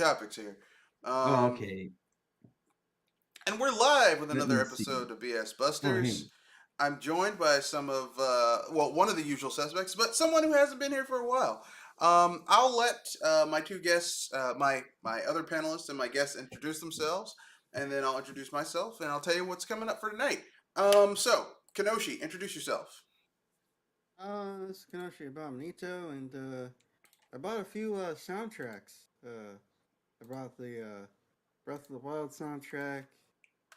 topics here. Oh, okay. And we're live with Let another me see. episode of BS Oh, hey. Busters. I'm joined by one of the usual suspects, but someone who hasn't been here for a while. I'll let my two guests, my other panelists and my guests introduce themselves, and then I'll introduce myself, and I'll tell you what's coming up for tonight. So, Kenoshi, introduce yourself. This is Kenoshi Abominito, and I bought a few soundtracks. I bought the Breath of the Wild soundtrack,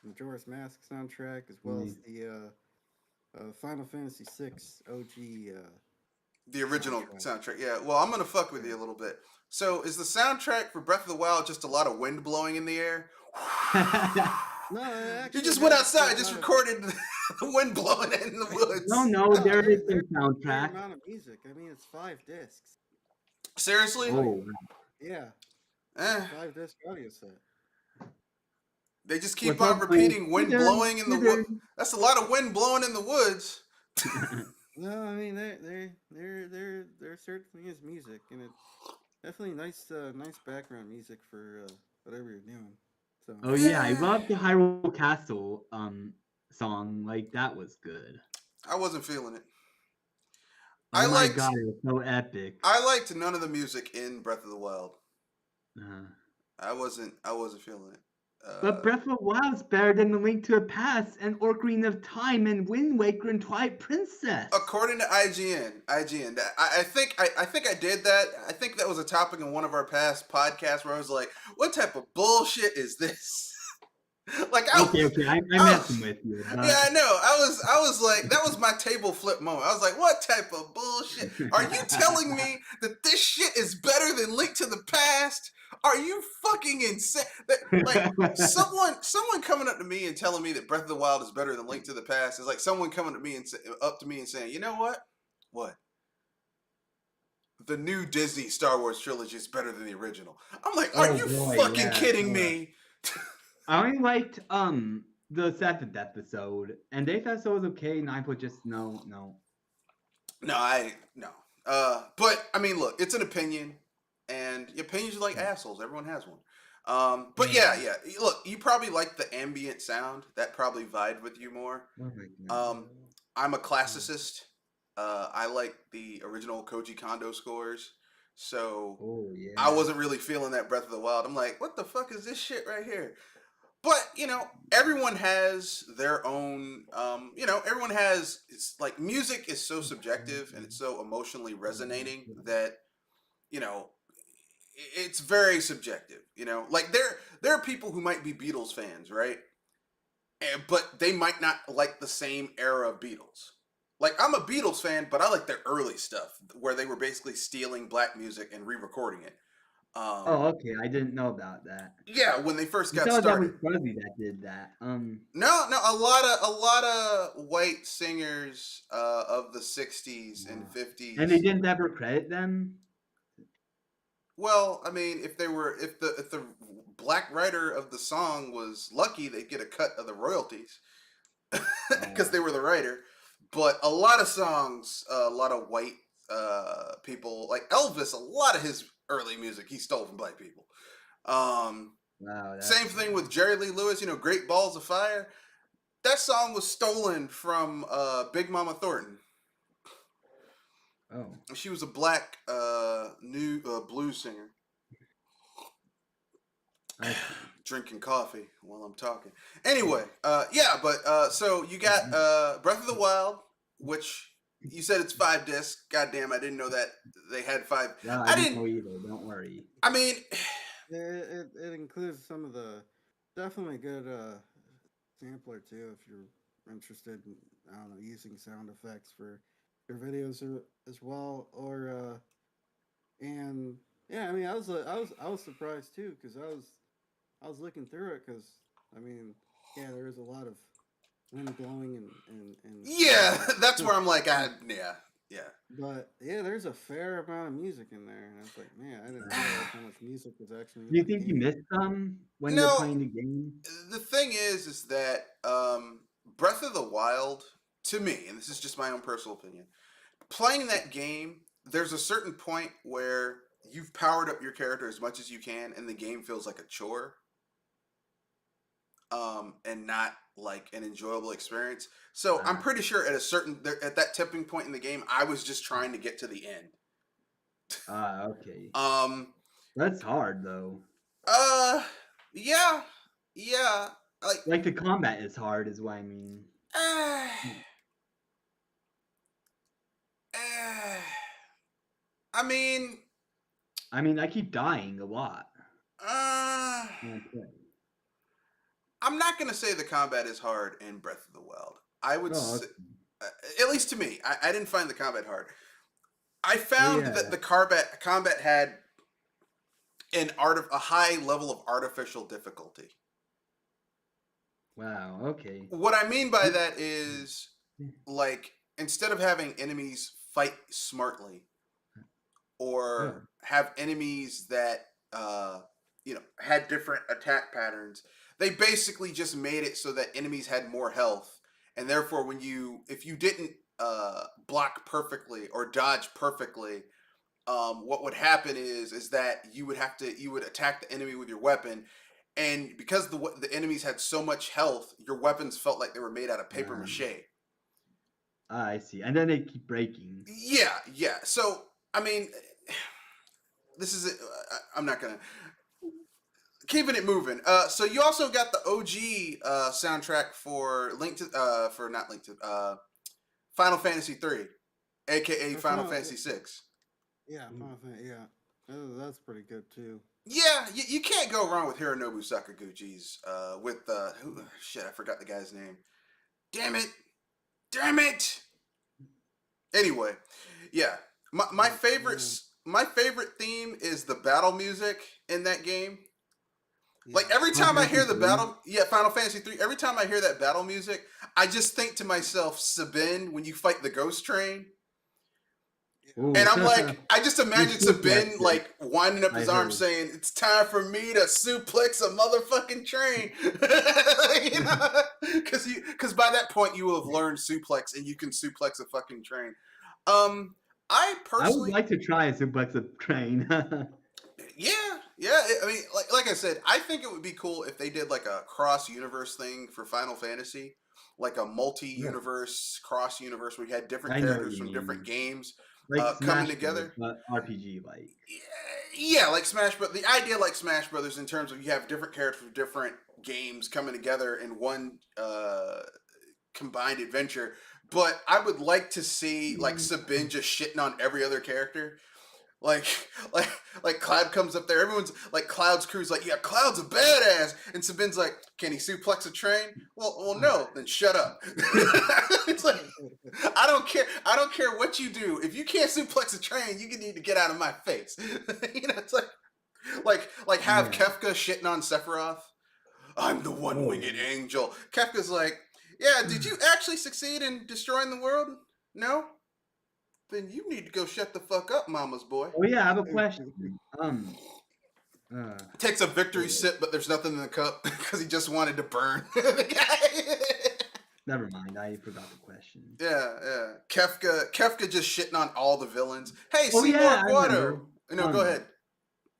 Majora's Mask soundtrack, as well as Nice. the Final Fantasy VI OG The original soundtrack. soundtrack, yeah. Well, I'm gonna fuck with you a little bit. So, is the soundtrack for Breath of the Wild just a lot of wind blowing in the air? No, it You actually just went has a outside, just lot of. recorded the wind blowing in the No, woods. no, No, there is there's a a fair soundtrack. amount of music. I mean, it's 5 discs. Seriously? Oh, Yeah, Eh, 5 disc audio set. they just keep what's on up, repeating wind Twitter? blowing in the wood. That's a lot of wind blowing in the woods. No, I mean there certainly is music, and it definitely nice background music for whatever you're doing. So Oh yeah, I Eh, love the Hyrule Castle song. Like that was good. I wasn't feeling it. I Oh my liked god, it was so epic. I liked none of the music in Breath of the Wild. Uh, I wasn't feeling it. but Breath of the Wild is better than The Link to the Past and Ocarina of Time and Wind Waker and Twilight Princess. According to IGN, I think I did that. I think that was a topic in one of our past podcasts where I was like, "What type of bullshit is this?" Like Okay, I'm I messing was, with you. yeah, But... I know. I was like, that was my table flip moment. I was like, "What type of bullshit? Are you telling me that this shit is better than Link to the Past? Are you fucking insane?" Like someone coming up to me and telling me that Breath of the Wild is better than Link to the Past is like someone coming to me and up to me and saying, "You know what? What? The new Disney Star Wars trilogy is better than the original." I'm like, "Are Oh you boy, fucking yeah, kidding sure. me?" I only liked the 7th episode, and the 8th episode was okay. 9th was just no. No. But I mean, look, it's an opinion, and opinions are like assholes. Everyone has one. But yeah. Look, you probably like the ambient sound. That probably vibed with you more. Oh my god. I'm a classicist. I like the original Koji Kondo scores, so Oh yeah. I wasn't really feeling that Breath of the Wild. I'm like, what the fuck is this shit right here? But everyone has their own. Everyone has. It's like music is so subjective and it's so emotionally resonating that you know it's very subjective. Like there are people who might be Beatles fans, right? But they might not like the same era of Beatles. Like I'm a Beatles fan, but I like their early stuff where they were basically stealing black music and re-recording it. Oh, okay. I didn't know about that. Yeah, when they first I got thought that was started. Fuzzy that did that. No, a lot of white singers of the '60s and '50s. And they didn't ever credit them. Well, I mean, if the black writer of the song was lucky, they'd get a cut of the royalties because they were the writer. But a lot of songs, a lot of white people, like Elvis, a lot of his early music he stole from black people. Wow. Same thing with Jerry Lee Lewis. Great Balls of Fire. That song was stolen from Big Mama Thornton. Oh. She was a black new blues singer. Drinking coffee while I'm talking. Anyway, so you got Breath of the Wild, which you said it's 5 discs. Goddamn, I didn't know that they had 5. No, I didn't know either. Don't worry. I mean, it includes some of the definitely good sampler too if you're interested in using sound effects for your videos as well or and yeah, I mean I was surprised too because I was looking through it because I mean yeah there is a lot of wind blowing and yeah, that's where I'm like yeah. But yeah, there's a fair amount of music in there, and I was like, man, I didn't realize how much music was actually. Do you think you missed some when you're playing the game? The thing is that Breath of the Wild, to me, and this is just my own personal opinion, playing that game, there's a certain point where you've powered up your character as much as you can, and the game feels like a chore, and not like an enjoyable experience. So I'm pretty sure at that tipping point in the game, I was just trying to get to the end. Okay. Um, That's hard though. yeah, yeah, Like the combat is hard, is what I mean. uh, I mean, I keep dying a lot. uh, when I play. I'm not gonna say the combat is hard in Breath of the Wild. I would Oh, say, at least to me, I didn't find the combat hard. I well, found yeah. that the combat had a high level of artificial difficulty. Wow. Okay. What I mean by that is, like, instead of having enemies fight smartly, or have enemies that had different attack patterns, they basically just made it so that enemies had more health, and therefore if you didn't block perfectly or dodge perfectly, what would happen is that you would attack the enemy with your weapon, and because the enemies had so much health, your weapons felt like they were made out of paper mache. I see. And then they keep breaking. Yeah. So I mean, this is it. I'm not gonna keeping it moving. So you also got the OG soundtrack for Final Fantasy 3, aka Final Fantasy 6. Yeah, Final Fantasy. Yeah, that's pretty good too. Yeah, you can't go wrong with Hironobu Sakaguchi's with shit, I forgot the guy's name. Damn it. Anyway, yeah, my favorite theme is the battle music in that game. Yeah. Like every time I hear Final Fantasy 3, every time I hear that battle music, I just think to myself, Sabin, when you fight the ghost train. Ooh. And I'm like, I just imagine You Sabin suplexed like winding up his I arms heard. saying, "It's time for me to suplex a motherfucking train." You know? Because by that point you will have learned suplex, and you can suplex a fucking train. I I would personally, like to try a suplex a train. yeah. I mean, like I said, I think it would be cool if they did like a cross universe thing for Final Fantasy, like a multi-universe, cross universe where you had different I know what characters you from mean. different games Like coming Smash together. Bros, but RPG like. Yeah, like Smash Brothers. The idea like Smash Brothers in terms of you have different characters from different games coming together in one combined adventure. But I would like to see like Sabin just shitting on every other character. Like, like Cloud comes up there. Everyone's like, Cloud's crew's like, yeah, Cloud's a badass, and Sabin's like, can he suplex a train? Well, no. Then shut up. It's like, I don't care what you do. If you can't suplex a train, you need to get out of my face. It's like have Kefka shitting on Sephiroth. I'm the one-winged angel. Kefka's like, yeah, did you actually succeed in destroying the world? No. Then you need to go shut the fuck up, mama's boy. Oh yeah, I have a question. Takes a victory sip, but there's nothing in the cup because he just wanted to burn the guy. Never mind, I forgot the question. Yeah. Kefka just shitting on all the villains. Hey, Oh, Seymour yeah, I Guado. know. Go ahead.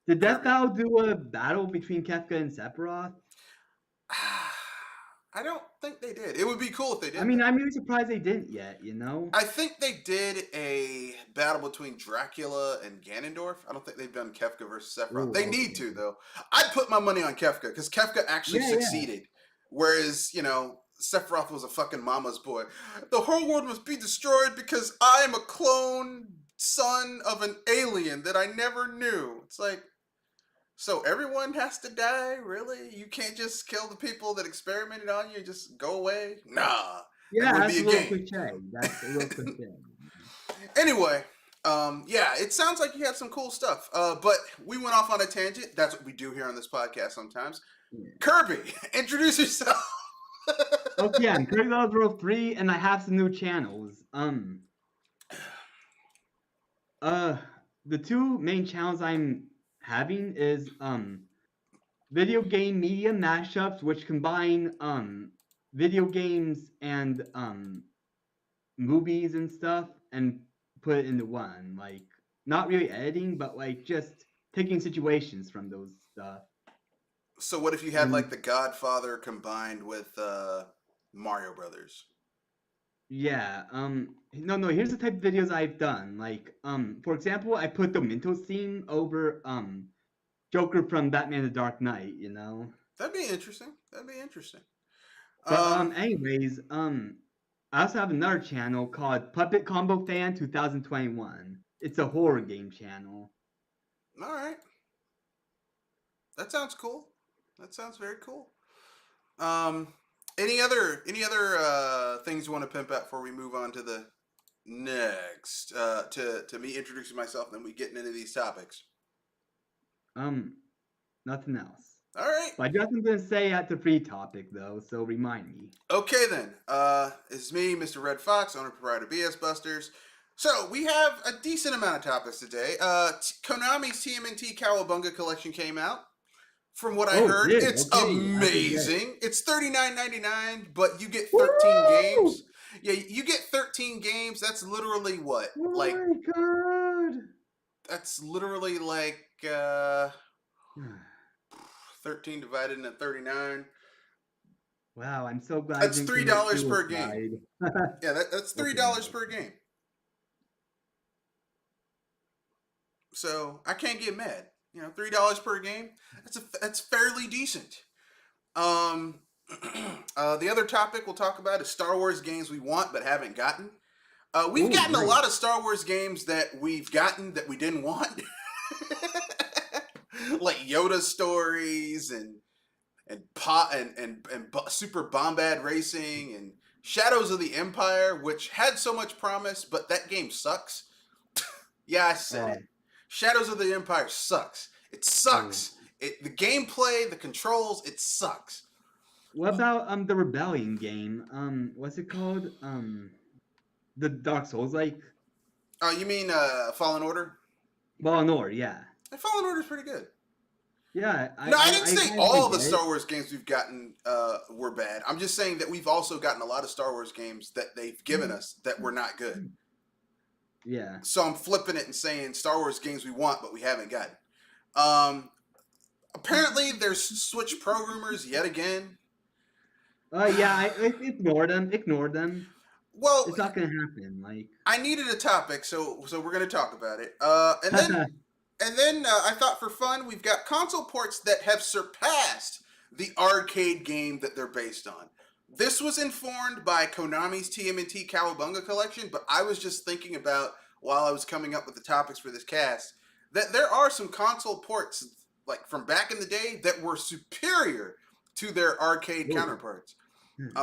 Did Death Kirby. Battle do a battle between Kefka and Sephiroth? I don't think they did. It would be cool if they did. I mean, I'm really surprised they didn't yet, you know? I think they did a battle between Dracula and Ganondorf. I don't think they've done Kefka versus Sephiroth. Ooh, They need to, though. I'd put my money on Kefka because Kefka actually succeeded. Whereas, Sephiroth was a fucking mama's boy. The whole world must be destroyed because I am a clone son of an alien that I never knew. It's like, so everyone has to die? Really? You can't just kill the people that experimented on you and just go away? Nah. Yeah, that would that's be a a little game. cliche. That's a little cliche. Anyway, yeah, it sounds like you had some cool stuff. But we went off on a tangent. That's what we do here on this podcast sometimes. Yeah. Kirby, introduce yourself. Okay, I'm Kirby World 3, and I have some new channels. The two main channels I'm having is video game media mashups, which combine video games and movies and stuff and put it into one. Like not really editing, but like just taking situations from those stuff. So what if you had And like The Godfather combined with Mario Brothers? yeah, no, here's the type of videos I've done. Like, for example, I put the Mentos scene over Joker from Batman: The Dark Knight, you know. That'd be interesting. That'd be interesting. But Um, anyways, I also have another channel called Puppet Combo Fan 2021. It's a horror game channel. all right, that sounds cool. That sounds very cool. Um, any other things you want to pimp out before we move on to the next to me introducing myself, then we getting into these topics. Um, Nothing else. All right. But I got something to say at the free topic though, so remind me. Okay then. It's me, Mr. Red Fox, owner proprietor BS Busters. So we have a decent amount of topics today. Konami's TMNT Cowabunga collection came out. From what I Oh, heard, it did? it's Okay, I can get it. amazing. It's $39.99, but you get 13 Woo! games. Yeah, you get 13 games. That's literally what? Oh Like my god! that's literally like 13 divided into 39. Wow, I'm so glad That's I didn't $3 commit per game. suicide. Yeah, that's $3 Okay. per game. So I can't get mad. You know, $3 per game. That's fairly decent. Um, the other topic we'll talk about is Star Wars games we want but haven't gotten. We've Ooh, gotten a great. lot of Star Wars games that we've gotten that we didn't want, like Yoda stories and Super Bombad Racing and Shadows of the Empire, which had so much promise, but that game sucks. Yeah, I said it. Shadows of the Empire sucks. It sucks. The gameplay, the controls, it sucks. What about the Rebellion game? What's it called? The Dark Souls like? Oh, you mean Fallen Order? Fallen Order, yeah. Fallen Order's pretty good. Yeah, No, I didn't say all the like Star Wars games we've gotten were bad. I'm just saying that we've also gotten a lot of Star Wars games that they've given us that were not good. Yeah. So I'm flipping it and saying Star Wars games we want but we haven't gotten. Apparently there's Switch Pro rumors yet again. Yeah, I ignore them. Ignore them. Well, It's not gonna happen. Like I needed a topic, so we're gonna talk about it. And then I thought for fun, we've got console ports that have surpassed the arcade game that they're based on. This was informed by Konami's TMNT Cowabunga collection, but I was just thinking about, while I was coming up with the topics for this cast, that there are some console ports, like from back in the day, that were superior to their arcade counterparts. And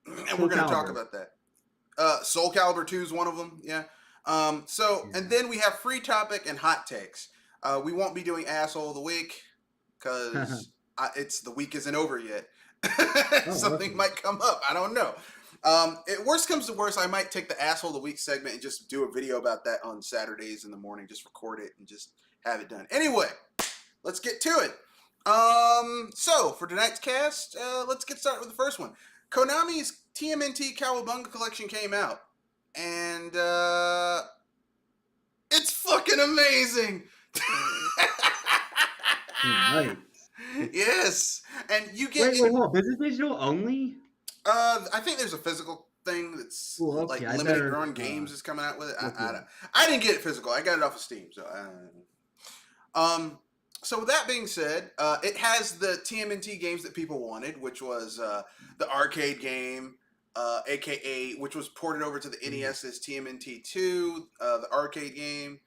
we're going to talk about that. Soul Calibur 2 is one of them, yeah. And then we have free topic and hot takes. We won't be doing asshole of the week because the week isn't over yet. Something might come up. I don't know. Worst comes to worst, I might take the asshole of the week segment and just do a video about that on Saturdays in the morning. Just record it and just have it done. Anyway, let's get to it. So for tonight's cast, let's get started with the first one. Konami's TMNT Cowabunga collection came out. And it's fucking amazing. Nice. Yes, and you get. Wait, hold on. Is this digital only? I think there's a physical thing that's like limited run games is coming out with it. I didn't get it physical. I got it off of Steam. So with that being said, it has the TMNT games that people wanted, which was the arcade game. AKA, which was ported over to the NES as TMNT2, the arcade game.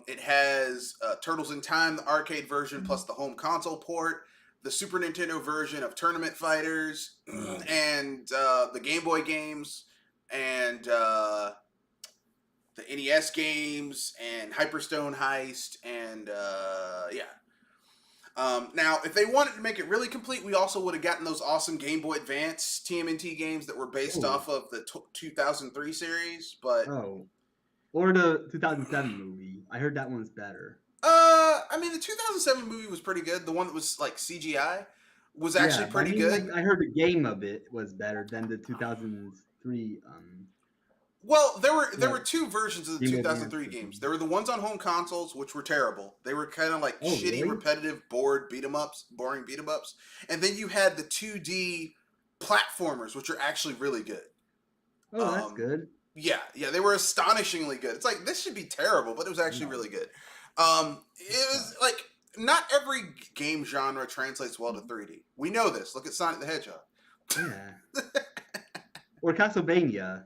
It has Turtles in Time, the arcade version, plus the home console port, the Super Nintendo version of Tournament Fighters, and the Game Boy games, and the NES games, and Hyperstone Heist, and yeah. Now, if they wanted to make it really complete, we also would have gotten those awesome Game Boy Advance TMNT games that were based off of the 2003 series, but... Or the 2007 movie. I heard that one's better. I mean, the 2007 movie was pretty good. The one that was, like, CGI was actually pretty good. Like, I heard the game of it was better than the 2003 Well, there were What? 2 versions of the Game Boy 2003 Advance. games. There were the ones on home consoles, which were terrible. They were kind of like Oh, shitty, really? repetitive, boring beat 'em ups. And then you had the 2D platformers, which are actually really good. Oh, that's Um, good. yeah, they were astonishingly good. It's like this should be terrible, but it was actually No, really good. It it was sucks. like not every game genre translates well to 3D. We know this. Look at Sonic the Hedgehog. Yeah. Or Castlevania.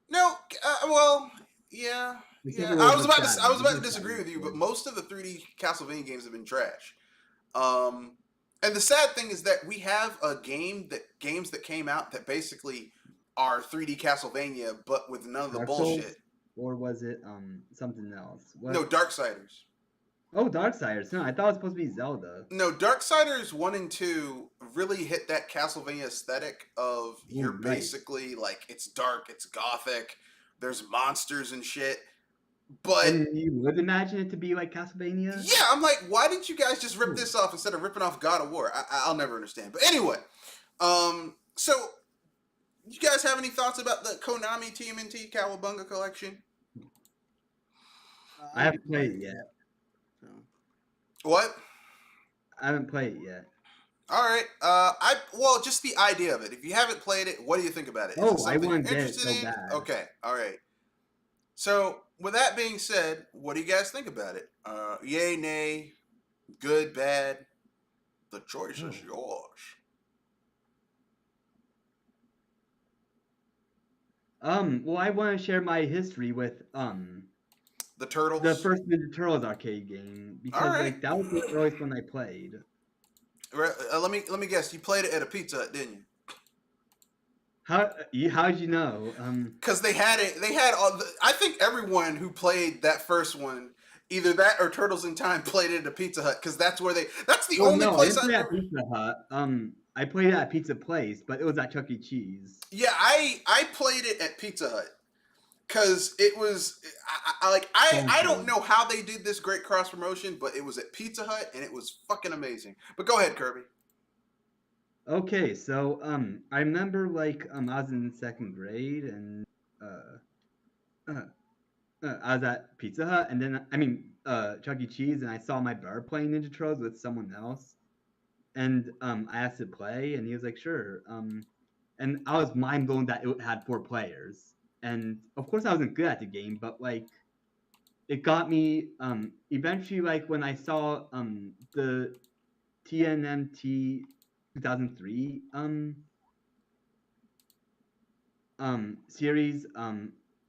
No, well, yeah, Except yeah. for Lords of I Shadow. was These about to are disagree with you, but good. most of the 3D Castlevania games have been trash. Um, and the sad thing is that we have games that came out that basically are 3D Castlevania, but with none of the Dark bullshit. Souls? Or was it something else? No, What? Darksiders. Oh, Darksiders. No, I thought it was supposed to be Zelda. No, Darksiders 1 and 2 really hit that Castlevania aesthetic of you're Ooh, nice. basically like it's dark, it's gothic, there's monsters and shit. But And you would imagine it to be like Castlevania? yeah, I'm like, why didn't you guys just rip Ooh. this off instead of ripping off God of War? I'll never understand. But anyway, so you guys have any thoughts about the Konami TMNT Cowabunga collection? I haven't played it yet. So. What? I haven't played it yet. All right. Just the idea of it. If you haven't played it, what do you think about it? Is it Oh, I something want you're to get it interested so in? bad. Okay. All right. So with that being said, what do you guys think about it? Yay, nay, good, bad. The choice is yours. Well, I want to share my history with The Turtles. the first Ninja Turtles arcade game because Alright. like that was the earliest one I played. Let me guess. You played it at a Pizza Hut, didn't you? How'd you know? Because they had it. They had all. I think everyone who played that first one, either that or Turtles in Time, played it at a Pizza Hut because that's where they. That's the only no, place I didn't play at Pizza Hut. I played it at Pizza Place, but it was at Chuck E. Cheese. Yeah, I played it at Pizza Hut because it was I don't know how they did this great cross promotion, but it was at Pizza Hut and it was fucking amazing. But go ahead, Kirby. Okay, so I remember like I was in 2nd grade and I was at Pizza Hut and then Chuck E. Cheese and I saw my brother playing Ninja Turtles with someone else, and I asked to play and he was like sure, and I was mind blown that it had 4 players, and of course I wasn't good at the game, but like it got me eventually like when I saw the TNMT 2003 series,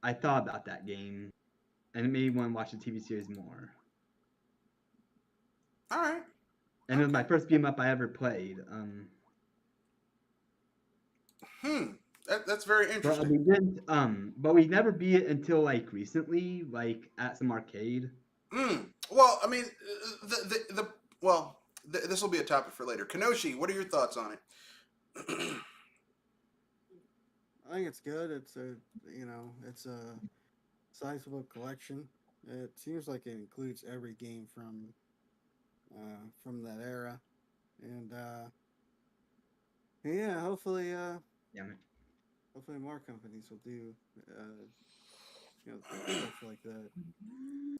I thought about that game and it made me want to watch the TV series more. All right. And it was my first beat 'em up I ever played. That's very But interesting. we didn't but we never beat it until like recently, like at some arcade. Well, I mean, this will be a topic for later. Kenoshi, what are your thoughts on it? I think it's good. It's a sizable collection. It seems like it includes every game from that era, and yeah, hopefully hopefully more companies will do stuff like that.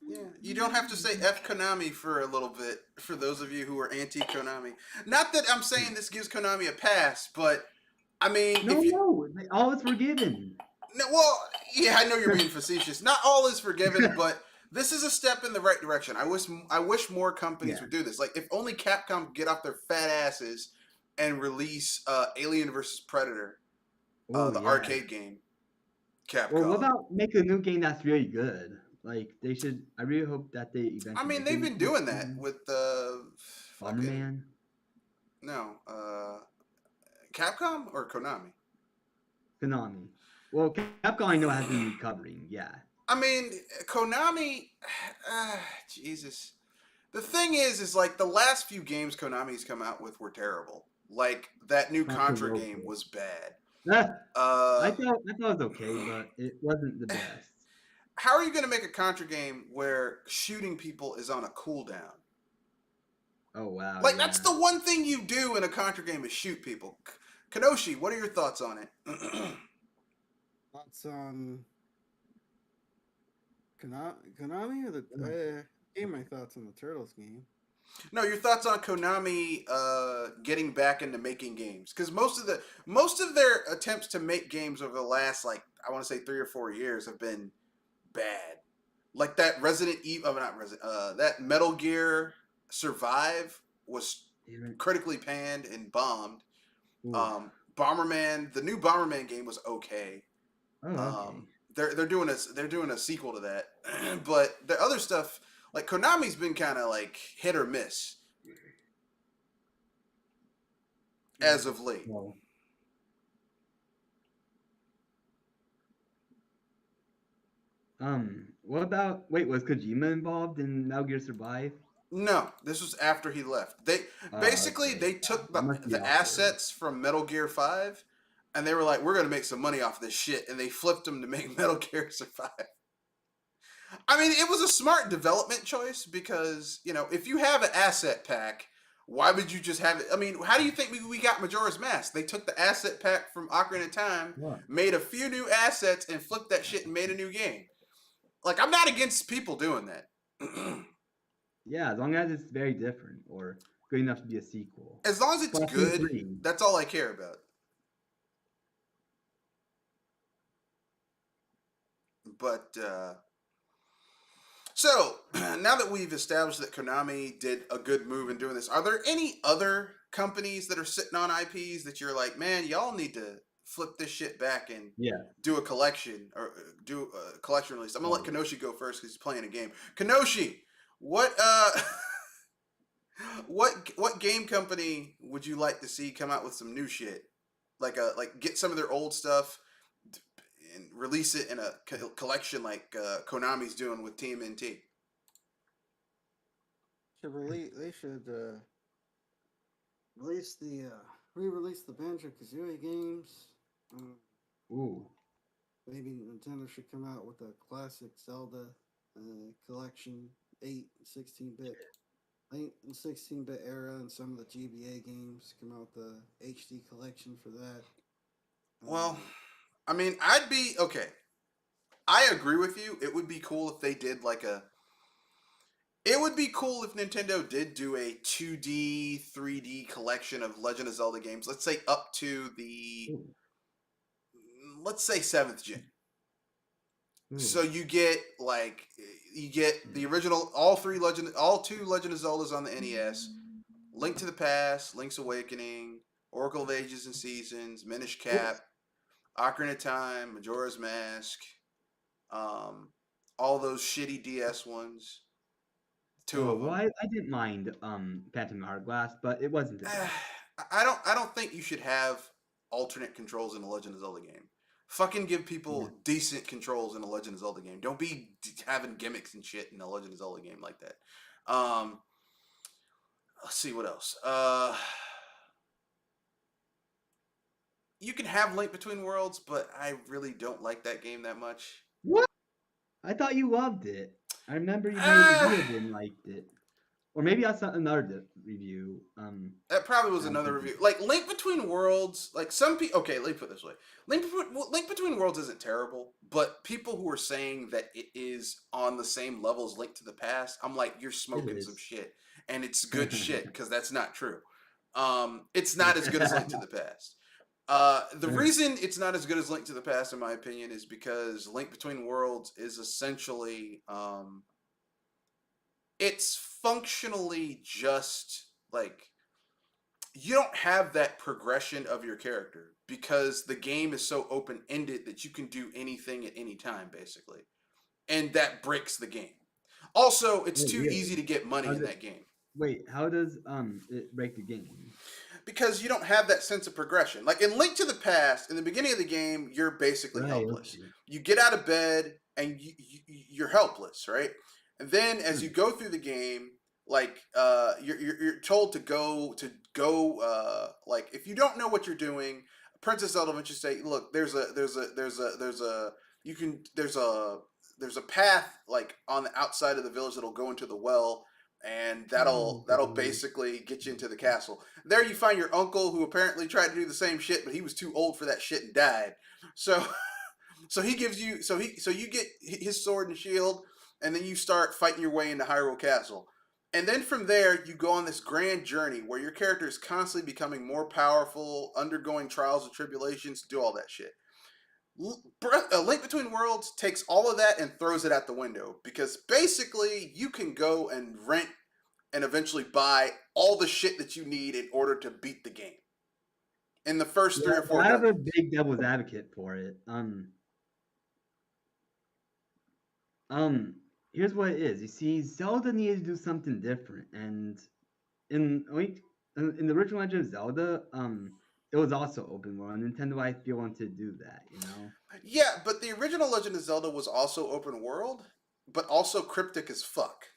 Yeah, you don't have to say F Konami for a little bit for those of you who are anti Konami. Not that I'm saying this gives Konami a pass, but I mean, No, all is forgiven. No, well, yeah, I know you're being facetious. Not all is forgiven, but this is a step in the right direction. I wish more companies would do this. Like, if only Capcom could get off their fat asses and release Alien vs Predator, the arcade game. Capcom. Or what about make a new game that's really good? Like they should. I really hope that they eventually. I mean, they've been doing that with Bomberman. No, Capcom or Konami. Konami. Well, Capcom I know has been recovering. Yeah. I mean, Konami. Jesus. The thing is like the last few games Konami's come out with were terrible. Like that new Contra game was bad. I thought it was okay, but it wasn't the best. How are you going to make a Contra game where shooting people is on a cooldown? Oh wow! Like that's the one thing you do in a Contra game is shoot people. Kenoshi, what are your thoughts on it? Thoughts on Konami or the game? My thoughts on the Turtles game. No, your thoughts on Konami getting back into making games? Because most of their attempts to make games over the last like I want to say 3 or 4 years have been bad. Like that Resident Evil, not Resident, that Metal Gear Survive was Damn it. critically panned and bombed. Ooh. Bomberman, the new Bomberman game was okay. Oh, okay. They're doing a sequel to that, but the other stuff like Konami's been kind of like hit or miss as of late. Well, what about? Wait, was Kojima involved in Metal Gear Survive? No, this was after he left. They basically Okay. they took That must be the awkward. assets from Metal Gear 5 and they were like, we're going to make some money off this shit, and they flipped them to make Metal Gear Survive. I mean, it was a smart development choice because, you know, if you have an asset pack, why would you just have it? I mean, how do you think we got Majora's Mask? They took the asset pack from Ocarina of Time, What? made a few new assets, and flipped that shit and made a new game. Like, I'm not against people doing that. Yeah, as long as it's very different or good enough to be a sequel. As long as it's Splatoon good, 3. that's all I care about. But, so, now that we've established that Konami did a good move in doing this, are there any other companies that are sitting on IPs that you're like, man, y'all need to flip this shit back and Yeah. do a collection or do a collection release? I'm gonna let Kenoshi go first because he's playing a game. Kenoshi, what what game company would you like to see come out with some new shit? Like get some of their old stuff and release it in a collection like Konami's doing with TMNT. They should release the re-release the Banjo Kazooie games. Ooh. Maybe Nintendo should come out with a classic Zelda collection, 8 and 16-bit, late in 16-bit era, and some of the GBA games come out the HD collection for that. Well, I mean, I'd be okay. I agree with you. It would be cool if they did like a. It would be cool if Nintendo did do a 2D, 3D collection of Legend of Zelda games. Let's say up to the. Ooh. Let's say 7th gen. Ooh. So you get the original, all two Legend of Zeldas on the NES, Link to the Past, Link's Awakening, Oracle of Ages and Seasons, Minish Cap, Ocarina of Time, Majora's Mask, all those shitty DS ones. Two of them. Well, I didn't mind Phantom Hourglass, but it wasn't the best. I don't think you should have alternate controls in a Legend of Zelda game. Fucking give people decent controls in a Legend of Zelda game. Don't be having gimmicks and shit in a Legend of Zelda game like that. Let's see what else. You can have Link Between Worlds, but I really don't like that game that much. What? I thought you loved it. I remember you made a review and liked it. Or maybe I saw another review. That probably was another review. Like Link Between Worlds, like some people. Okay, let me put it this way: Link Between Worlds isn't terrible, but people who are saying that it is on the same level as Link to the Past, I'm like, you're smoking some shit, and it's good shit because that's not true. It's not as good as Link to the Past. The reason it's not as good as Link to the Past, in my opinion, is because Link Between Worlds is essentially it's functionally just like you don't have that progression of your character because the game is so open-ended that you can do anything at any time basically, and that breaks the game. Also, it's too easy to get money in that game. Wait, how does it break the game? Because you don't have that sense of progression. Like in Link to the Past, in the beginning of the game, you're basically helpless. You get out of bed and you're helpless, right? And then as you go through the game, like you're told to go like if you don't know what you're doing, Princess Zelda will just say, look, there's a path like on the outside of the village that'll go into the well, and that'll basically get you into the castle. There you find your uncle who apparently tried to do the same shit, but he was too old for that shit and died. So So he gives you so you get his sword and shield, and then you start fighting your way into Hyrule Castle. And then from there, you go on this grand journey where your character is constantly becoming more powerful, undergoing trials and tribulations, do all that shit. Link Between Worlds takes all of that and throws it out the window because basically you can go and rent and eventually buy all the shit that you need in order to beat the game in the first 3 or 4 I have a dungeons. big devil's advocate for it. Here's what it is. You see, Zelda needed to do something different, and in the original Legend of Zelda, it was also open world. Nintendo, I feel, wanted to do that, you know. Yeah, but the original Legend of Zelda was also open world, but also cryptic as fuck.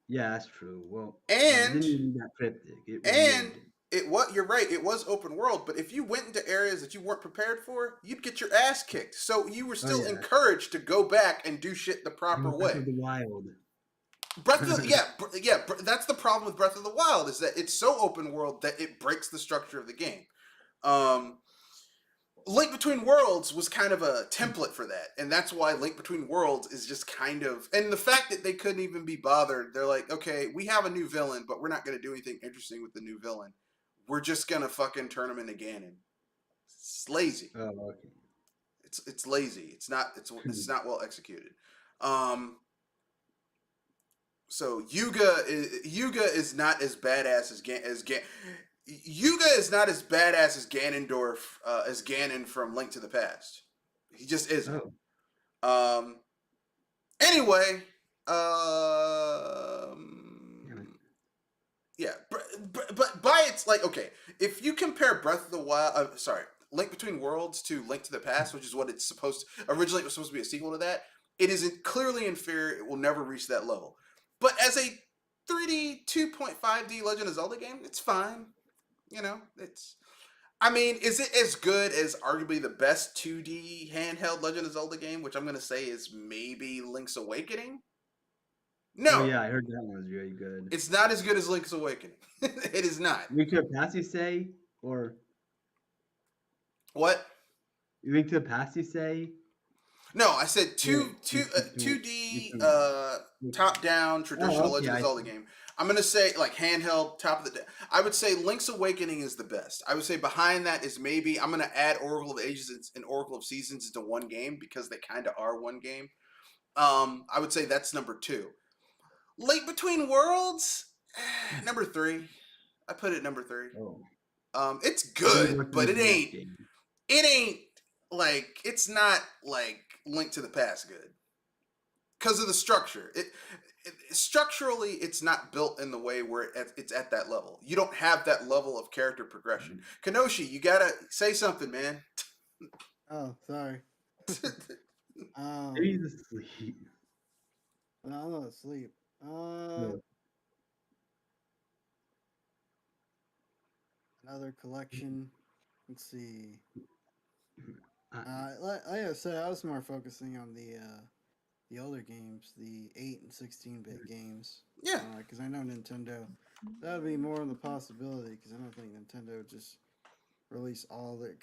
Yeah, that's true. Well, it And didn't even need that cryptic. It and removed it. you're right, it was open world, but if you went into areas that you weren't prepared for, you'd get your ass kicked. So you were still yeah. encouraged to go back and do shit the proper Breath way. of the Wild. Breath of the, that's the problem with Breath of the Wild is that it's so open world that it breaks the structure of the game. Link Between Worlds was kind of a template for that, and that's why Link Between Worlds is just kind of, and the fact that they couldn't even be bothered, they're like, okay, we have a new villain, but we're not going to do anything interesting with the new villain. We're just gonna fucking turn him into Ganon. It's lazy. Oh, okay. It's lazy. It's not well executed. So Yuga is not as badass Yuga is not as badass as Ganondorf as Ganon from Link to the Past. He just isn't. Oh. Anyway, yeah, but by its like, okay, if you compare Breath of the Wild, Link Between Worlds to Link to the Past, which is what it's originally it was supposed to be a sequel to that, it is clearly inferior. It will never reach that level. But as a 3D 2.5D Legend of Zelda game, it's fine. You know, I mean, is it as good as arguably the best 2D handheld Legend of Zelda game, which I'm going to say is maybe Link's Awakening? No. Oh yeah, I heard that one was really good. It's not as good as Link's Awakening. It is not. Link to the Past, you say, or what? Link to the Past, you say? No, I said 2D top-down traditional Legend of Zelda game. I'm going to say, like, handheld, top of the... I would say Link's Awakening is the best. I would say behind that is maybe... I'm going to add Oracle of Ages and Oracle of Seasons into one game because they kind of are one game. I would say that's number 2. Link Between Worlds, number 3. I put it number 3. Oh. It's good, but it ain't like... It's not, like, Link to the Past good. Because of the structure. Structurally, it's not built in the way where it's at that level. You don't have that level of character progression. Kenoshi, you gotta say something, man. Oh, sorry. Maybe he's asleep. No, I'm not asleep. No. Another collection. Let's see. Like I said, I was more focusing on the older games, the 8 and 16-bit games. Yeah. Because I know Nintendo, that would be more of the possibility. Because I don't think Nintendo would just release all their,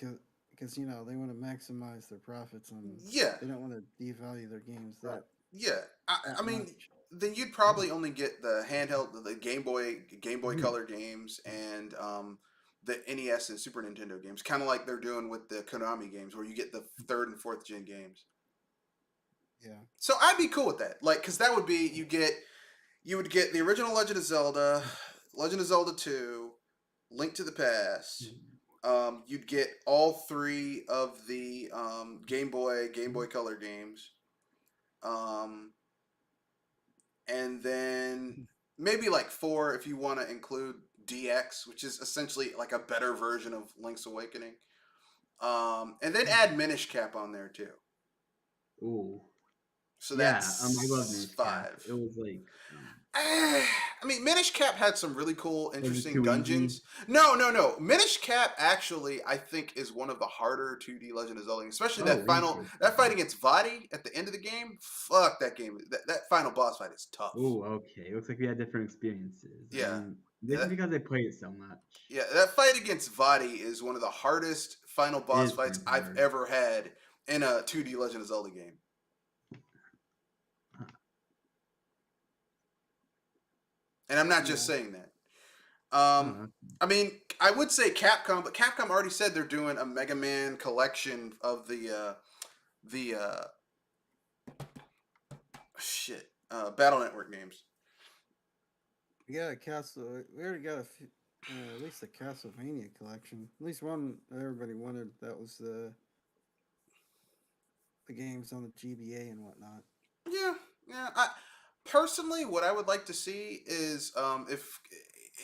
because you know they want to maximize their profits on. Yeah. They don't want to devalue their games that. Yeah, I mean, then you'd probably only get the handheld, the Game Boy Color games, and the NES and Super Nintendo games, kind of like they're doing with the Konami games, where you get the 3rd and 4th gen games. Yeah. So I'd be cool with that, like, because that would be you would get the original Legend of Zelda 2, Link to the Past. You'd get all 3 of the Game Boy Color games. And then maybe like 4 if you want to include DX, which is essentially like a better version of Link's Awakening. And then add Minish Cap on there too. Ooh. So that's I love Minish 5. Cap. It was like. I mean, Minish Cap had some really cool, interesting dungeons. Easy? No. Minish Cap actually, I think, is one of the harder 2D Legend of Zelda games, especially that fight against Vadi at the end of the game. Fuck that game. That final boss fight is tough. Oh, okay. It looks like we had different experiences. Yeah. Maybe because I played it so much. Yeah, that fight against Vadi is one of the hardest final boss fights I've ever had in a 2D Legend of Zelda game. And I'm not just saying that. I mean, I would say Capcom, but Capcom already said they're doing a Mega Man collection of the Battle Network games. We already got at least the Castlevania collection. At least one that everybody wanted. That was the games on the GBA and whatnot. Yeah. Personally, what I would like to see is if,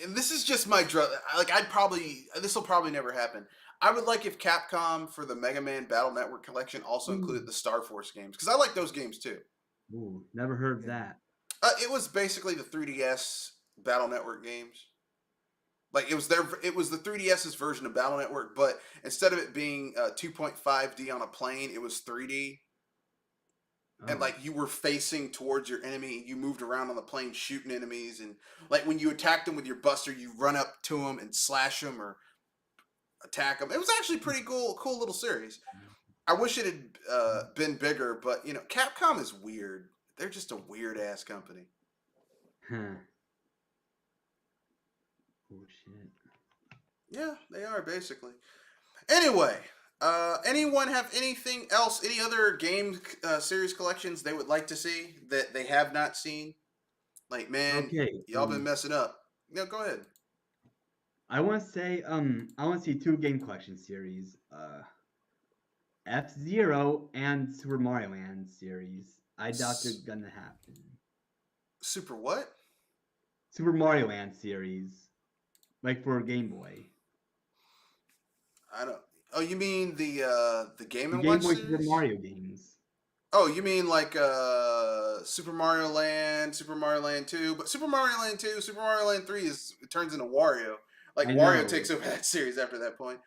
and this is just my this will probably never happen. I would like if Capcom for the Mega Man Battle Network collection also included the Star Force games, because I like those games too. Ooh, never heard that. It was basically the 3DS Battle Network games. Like it was the 3DS's version of Battle Network, but instead of it being 2.5D on a plane, it was 3D. And like you were facing towards your enemy, you moved around on the plane shooting enemies, and like when you attacked them with your buster, you run up to them and slash them or attack them. It was actually pretty cool little series. I wish it had been bigger, but you know, Capcom is weird. They're just a weird ass company. Huh. Oh shit. Yeah, they are basically. Anyway, anyone have anything else? Any other game series collections they would like to see that they have not seen? Like, man, Okay, y'all been messing up. No, go ahead. I want to say, I want to see 2 game collection series. F-Zero and Super Mario Land series. I doubt they're gonna happen. Super what? Super Mario Land series, like for Game Boy. I don't. Oh, you mean the Game The and Game Watch Boy series? Super Mario games. Oh, you mean like Super Mario Land, Super Mario Land 2, but Super Mario Land 2, Super Mario Land 3 turns into Wario. Like Wario takes over that series after that point.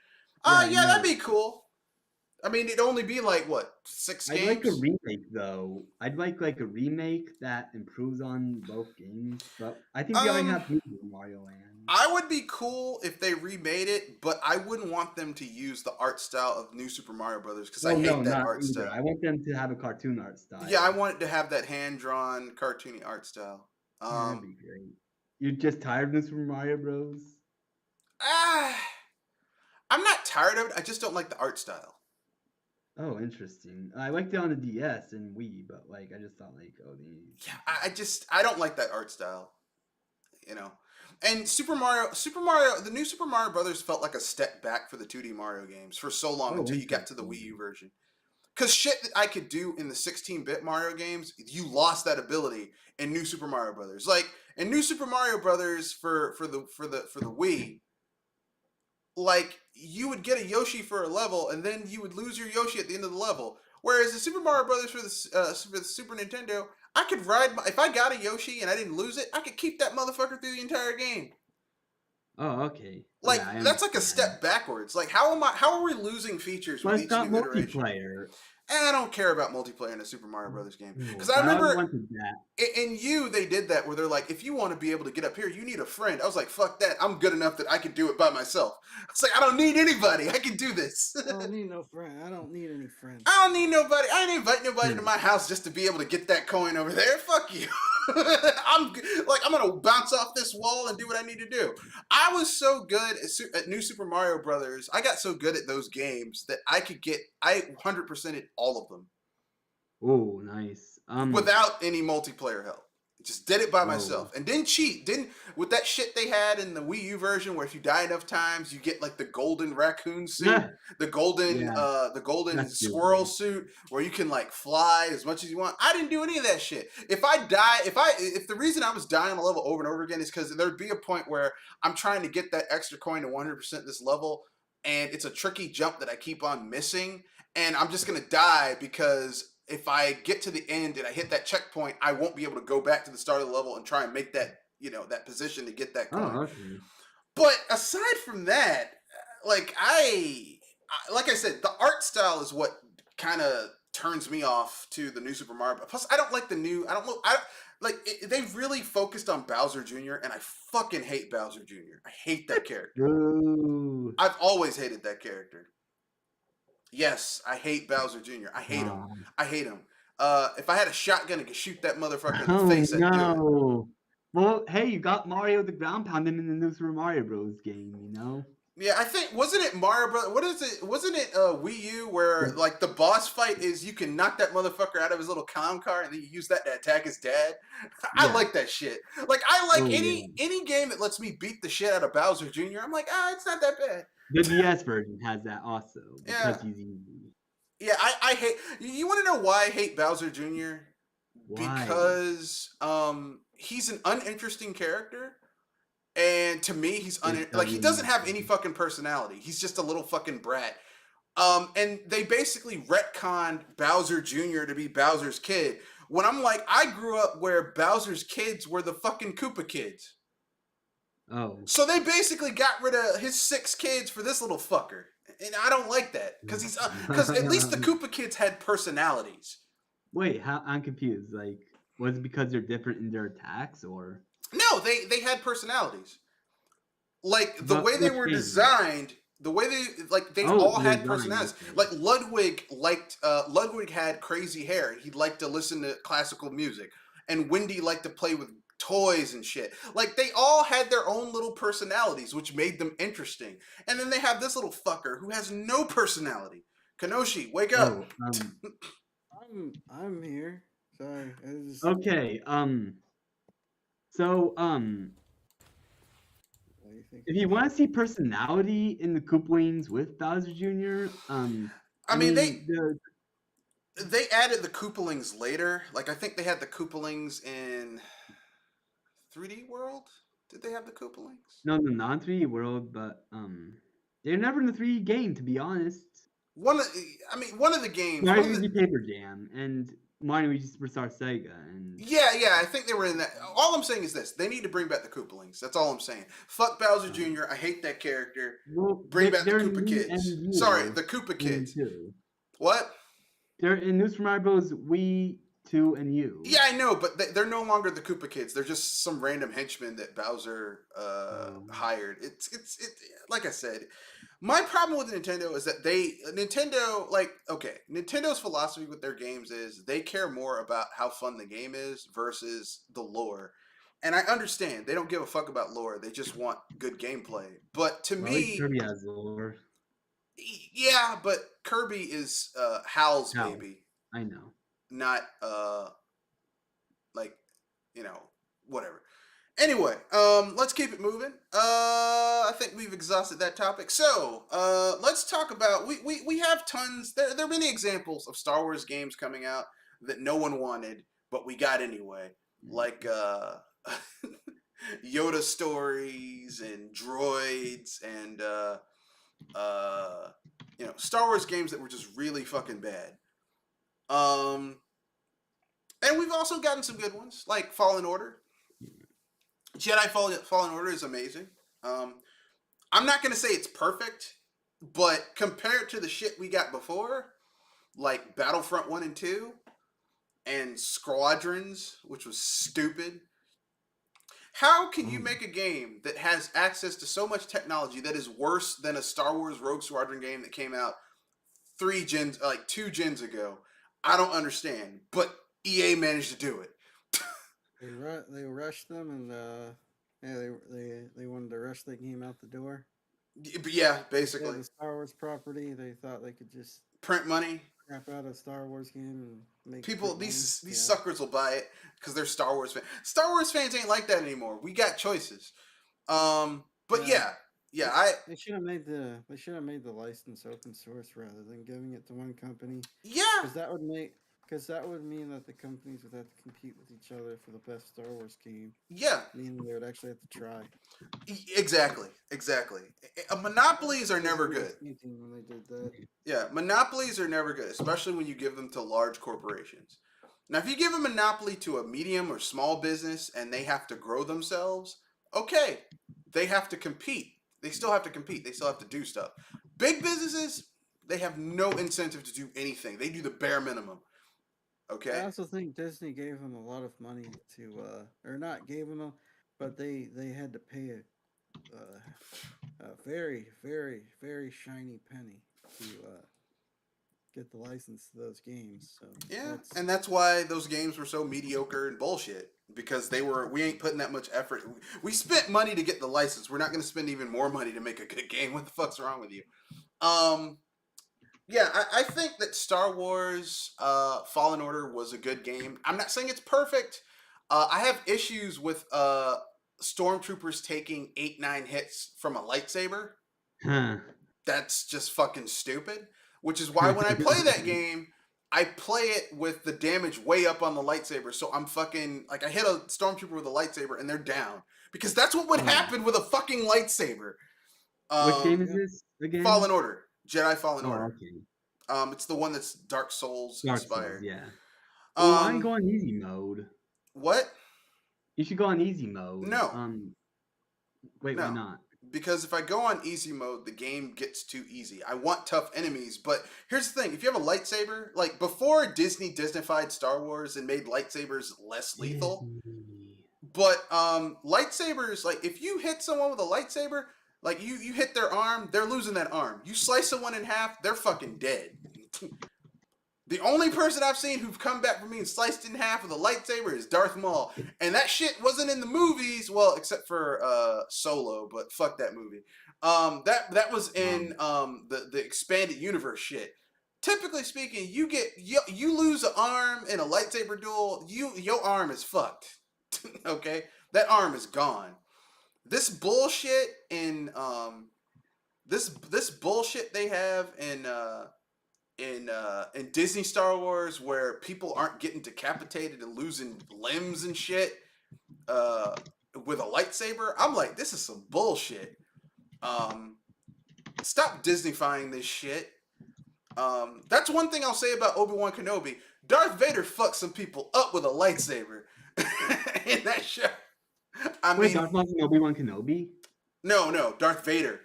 Yeah, that'd be cool. I mean, it'd only be like what, 6 games? I'd like a remake though. I'd like a remake that improves on both games. But I think we already have Super Mario Land. I would be cool if they remade it, but I wouldn't want them to use the art style of New Super Mario Brothers because I hate that art style. I want them to have a cartoon art style. Yeah, I want it to have that hand-drawn, cartoony art style. That'd be great. You're just tired of New Super Mario Bros? I'm not tired of it. I just don't like the art style. Oh, interesting. I liked it on the DS and Wii, but like I just thought like, oh, these. Yeah, I don't like that art style. You know, and the new Super Mario Brothers felt like a step back for the 2D Mario games for so long until you got to the Wii U version. Because shit that I could do in the 16-bit Mario games, you lost that ability in New Super Mario Brothers. Like in New Super Mario Brothers for the Wii, like you would get a Yoshi for a level, and then you would lose your Yoshi at the end of the level. Whereas the Super Mario Brothers for the Super Nintendo, I could if I got a Yoshi and I didn't lose it, I could keep that motherfucker through the entire game. Oh, okay. Like that's like a step backwards. Like how are we losing features with each new iteration? And I don't care about multiplayer in a Super Mario Brothers game. Because I remember in they did that where they're like, if you want to be able to get up here, you need a friend. I was like, fuck that. I'm good enough that I can do it by myself. It's like, I don't need anybody. I can do this. I don't need no friend. I don't need any friends. I don't need nobody. I didn't invite nobody to my house just to be able to get that coin over there. Fuck you. I'm going to bounce off this wall and do what I need to do. I was so good at New Super Mario Brothers. I got so good at those games that I 100%ed all of them. Oh, nice. Without any multiplayer help. Just did it by myself and didn't cheat. Didn't with that shit they had in the Wii U version where if you die enough times you get like the golden raccoon suit, the golden squirrel suit where you can like fly as much as you want. I didn't do any of that shit. If the reason I was dying a level over and over again is because there'd be a point where I'm trying to get that extra coin to 100% this level, and it's a tricky jump that I keep on missing, and I'm just gonna die because if I get to the end and I hit that checkpoint, I won't be able to go back to the start of the level and try and make that, that position to get that coin. Oh, okay. But aside from that, like I said, the art style is what kind of turns me off to the new Super Mario. Plus, I don't like they've really focused on Bowser Jr. and I fucking hate Bowser Jr. I hate that character. Ooh. I've always hated that character. Yes, I hate Bowser Jr. I hate him. Oh, I hate him. If I had a shotgun and could shoot that motherfucker in the oh face, I'd do it. no. Well, hey, you got Mario the ground pounding in the new Super Mario Bros. Game, you know? Yeah, I think wasn't it Mario Bros. What is it? Wasn't it Wii U where like the boss fight is you can knock that motherfucker out of his little clown car and then you use that to attack his dad? I Yeah. like that shit. Like I like Oh, any game that lets me beat the shit out of Bowser Jr. I'm like, it's not that bad. The DS version has that also Yeah. because he's easy. Yeah, I hate. You want to know why I hate Bowser Jr.? Why? Because he's an uninteresting character. And to me, he's like he doesn't have any fucking personality. He's just a little fucking brat. And they basically retconned Bowser Jr. to be Bowser's kid. When I'm like, I grew up where Bowser's kids were the fucking Koopa kids. Oh. So they basically got rid of his 6 kids for this little fucker. And I don't like that because at least the Koopa kids had personalities. Wait, I'm confused. Like, was it because they're different in their attacks, or? No, they had personalities. Like the way they were designed, the way they all had personalities. Like Ludwig Ludwig had crazy hair. He liked to listen to classical music, and Wendy liked to play with toys and shit. Like they all had their own little personalities, which made them interesting. And then they have this little fucker who has no personality. Kanoshi, wake up! I'm here. Sorry. Okay. So if you want to see personality in the Koopalings with Bowser Jr., I mean they added the Koopalings later. Like I think they had the Koopalings in 3D World. Did they have the Koopalings? No, the non-3D World, but they're never in the 3D game, to be honest. One of the games. Mario Luigi Paper Jam and Mario Luigi Superstar Sega, and yeah, I think they were in that. All I'm saying is this: they need to bring back the Koopalings. That's all I'm saying. Fuck Bowser Jr. I hate that character. Well, bring back the Koopa Kids. Sorry, the Koopa Kids. What? They're in New Super Mario Bros. Wii 2 and U. Yeah, I know, but they're no longer the Koopa Kids. They're just some random henchmen that Bowser hired. It's like I said. My problem with Nintendo is that Nintendo's philosophy with their games is they care more about how fun the game is versus the lore. And I understand they don't give a fuck about lore. They just want good gameplay. But to me, Kirby has lore. Yeah, but Kirby is Hal's baby. I know. Not whatever. Anyway, let's keep it moving. I think we've exhausted that topic. So, let's talk about we have tons. There are many examples of Star Wars games coming out that no one wanted, but we got anyway. Like Yoda stories and droids and Star Wars games that were just really fucking bad. And we've also gotten some good ones like Fallen Order. Jedi Fallen Order is amazing. I'm not going to say it's perfect, but compared to the shit we got before, like Battlefront 1 and 2 and Squadrons, which was stupid. How can you make a game that has access to so much technology that is worse than a Star Wars Rogue Squadron game that came out 2 gens ago? I don't understand, but EA managed to do it. They rushed them, and they wanted to rush the game out the door. Yeah, basically. The Star Wars property, they thought they could just print money, crap out a Star Wars game, and make people. These suckers will buy it because they're Star Wars fans. Star Wars fans ain't like that anymore. We got choices. But they should have made the license open source rather than giving it to one company. Yeah, because that would mean that the companies would have to compete with each other for the best Star Wars game. Yeah. Meaning they would actually have to try. Exactly. Monopolies are never good. When they did that. Yeah, monopolies are never good, especially when you give them to large corporations. Now, if you give a monopoly to a medium or small business and they have to grow themselves, okay, they have to compete. They still have to compete. They still have to do stuff. Big businesses, they have no incentive to do anything. They do the bare minimum. Okay. I also think Disney gave them a lot of money or not gave them, but they had to pay a very, very, very shiny penny get the license to those games. So Yeah, and that's why those games were so mediocre and bullshit, because we ain't putting that much effort. We spent money to get the license. We're not going to spend even more money to make a good game. What the fuck's wrong with you? Yeah, I think that Star Wars Fallen Order was a good game. I'm not saying it's perfect. I have issues with stormtroopers taking 8-9 hits from a lightsaber. Huh. That's just fucking stupid. Which is why when I play that game, I play it with the damage way up on the lightsaber. So I'm fucking like, I hit a stormtrooper with a lightsaber and they're down, because that's what would happen with a fucking lightsaber. Which game is this again? Fallen Order, Jedi Fallen Oh, Order. okay. It's the one that's Dark Souls inspired. Yeah. Why go on easy mode? What? You should go on easy mode. No. Wait, No. why not? Because if I go on easy mode, the game gets too easy. I want tough enemies, but here's the thing: if you have a lightsaber, like before Disneyfied Star Wars and made lightsabers less lethal, but lightsabers, like if you hit someone with a lightsaber, like you hit their arm, they're losing that arm. You slice someone in half, they're fucking dead. The only person I've seen who've come back from being sliced in half with a lightsaber is Darth Maul. And that shit wasn't in the movies, well, except for Solo, but fuck that movie. That was in the expanded universe shit. Typically speaking, you lose an arm in a lightsaber duel, your arm is fucked. Okay? That arm is gone. This bullshit in this bullshit they have in Disney Star Wars, where people aren't getting decapitated and losing limbs and shit with a lightsaber, I'm like, this is some bullshit. Stop Disneyfying this shit. That's one thing I'll say about Obi-Wan Kenobi. Darth Vader fucked some people up with a lightsaber in that show. Wait, Darth Maul's in Obi-Wan Kenobi? No, Darth Vader.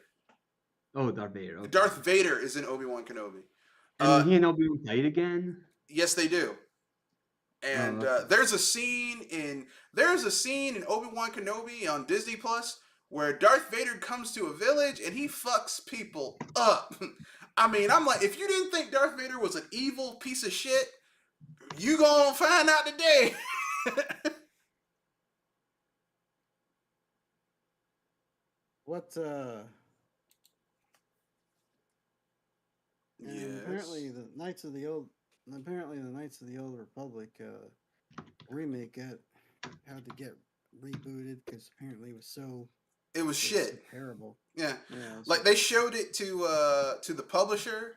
Oh, Darth Vader. Okay. Darth Vader is in Obi-Wan Kenobi. And he and Obi-Wan fight again? Yes, they do. And there's a scene in Obi-Wan Kenobi on Disney Plus where Darth Vader comes to a village and he fucks people up. I mean, I'm like, if you didn't think Darth Vader was an evil piece of shit, you gonna find out today. What And apparently the Knights of the Old Republic remake had to get rebooted because apparently it was shit. So terrible. Yeah. Like they showed it to the publisher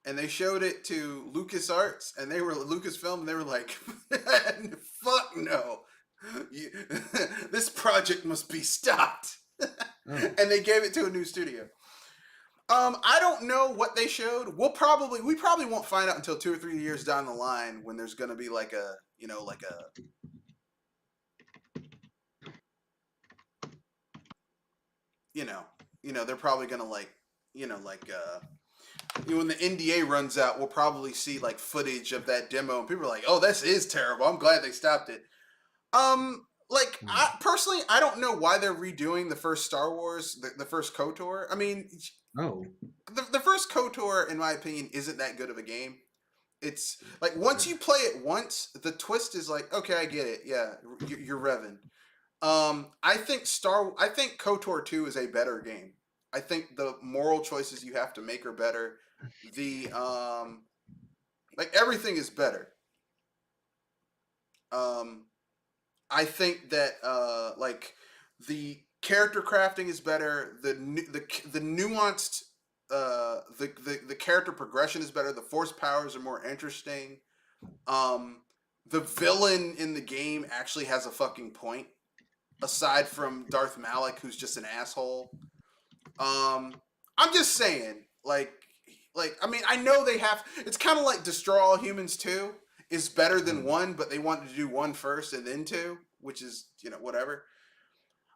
and they showed it to LucasArts and Lucasfilm and they were like, fuck no. This project must be stopped. And they gave it to a new studio. I don't know what they showed. We probably won't find out until 2 or 3 years down the line when there's gonna be like a they're probably gonna when the NDA runs out, we'll probably see like footage of that demo and people are like, oh, this is terrible. I'm glad they stopped it. I personally, I don't know why they're redoing the first Star Wars, the first KOTOR. I mean, the first KOTOR, in my opinion, isn't that good of a game. It's like once you play it once, the twist is like, okay, I get it. Yeah, you're revving. I think KOTOR 2 is a better game. I think the moral choices you have to make are better. The everything is better. I think that the character crafting is better. The nuanced the character progression is better. The force powers are more interesting. The villain in the game actually has a fucking point, aside from Darth Malak, who's just an asshole. I'm just saying, I mean, I know they have. It's kind of like Destroy All Humans 2 is better than 1, but they wanted to do 1 first and then 2, which is whatever.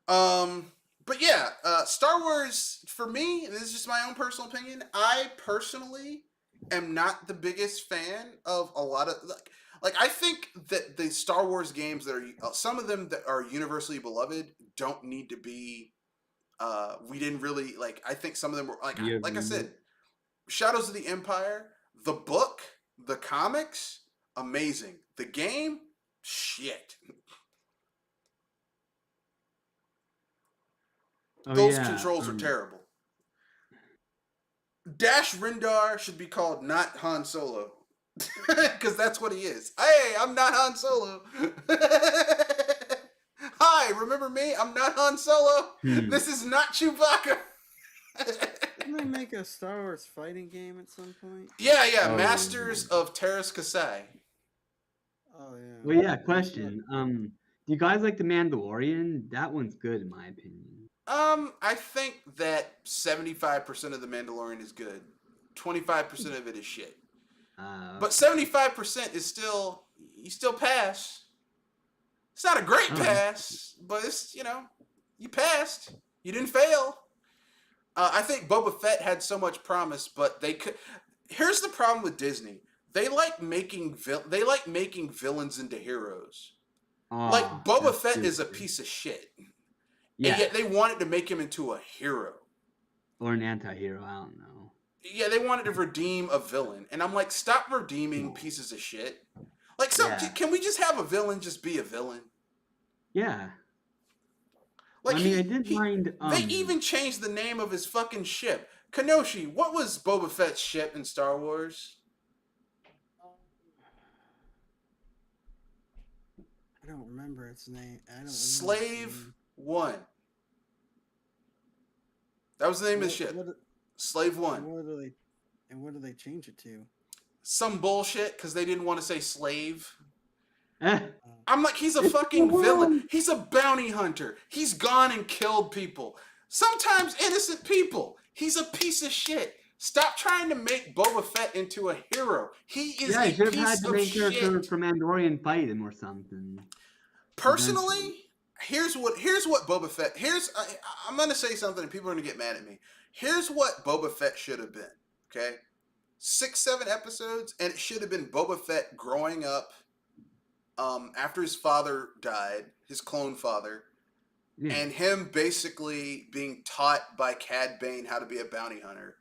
But yeah, Star Wars for me, and this is just my own personal opinion. I personally am not the biggest fan of a lot of I think that the Star Wars games that are some of them that are universally beloved don't need to be. We didn't really I think some of them were like I said, Shadows of the Empire. The book, the comics, amazing. The game, shit. Oh Those yeah. controls are terrible. Dash Rendar should be called not Han Solo. Because that's what he is. Hey, I'm not Han Solo. Hi, remember me? I'm not Han Solo. This is not Chewbacca. Didn't they make a Star Wars fighting game at some point? Yeah, Oh. Masters of Terras Kasai. Oh yeah. Well, yeah. Question. Do you guys like The Mandalorian? That one's good in my opinion. I think that 75% of The Mandalorian is good. 25% of it is shit. But 75% is still, you still pass. It's not a great pass, but it's, you passed. You didn't fail. I think Boba Fett had so much promise, but they could. Here's the problem with Disney: they like making villains into heroes. Like Boba Fett is a piece of shit, and yet they wanted to make him into a hero or an anti-hero. I don't know. Yeah, they wanted to redeem a villain, and I'm like, stop redeeming pieces of shit. Like, can we just have a villain just be a villain? Yeah. Like, I mean, I didn't mind. They even changed the name of his fucking ship. Kenoshi, what was Boba Fett's ship in Star Wars? I don't remember its name. Slave 1. That was the name of the ship. Slave 1. What do they change it to? Some bullshit, because they didn't want to say slave. Eh. I'm like, he's a fucking villain. He's a bounty hunter. He's gone and killed people. Sometimes innocent people. He's a piece of shit. Stop trying to make Boba Fett into a hero. He is a piece of shit. Yeah, you should have had the main character from Mandalorian fight him or something. Personally, here's what Boba Fett. I'm gonna say something and people are gonna get mad at me. Here's what Boba Fett should have been. Okay, 6-7 episodes, and it should have been Boba Fett growing up. After his father died, his clone father, and him basically being taught by Cad Bane how to be a bounty hunter,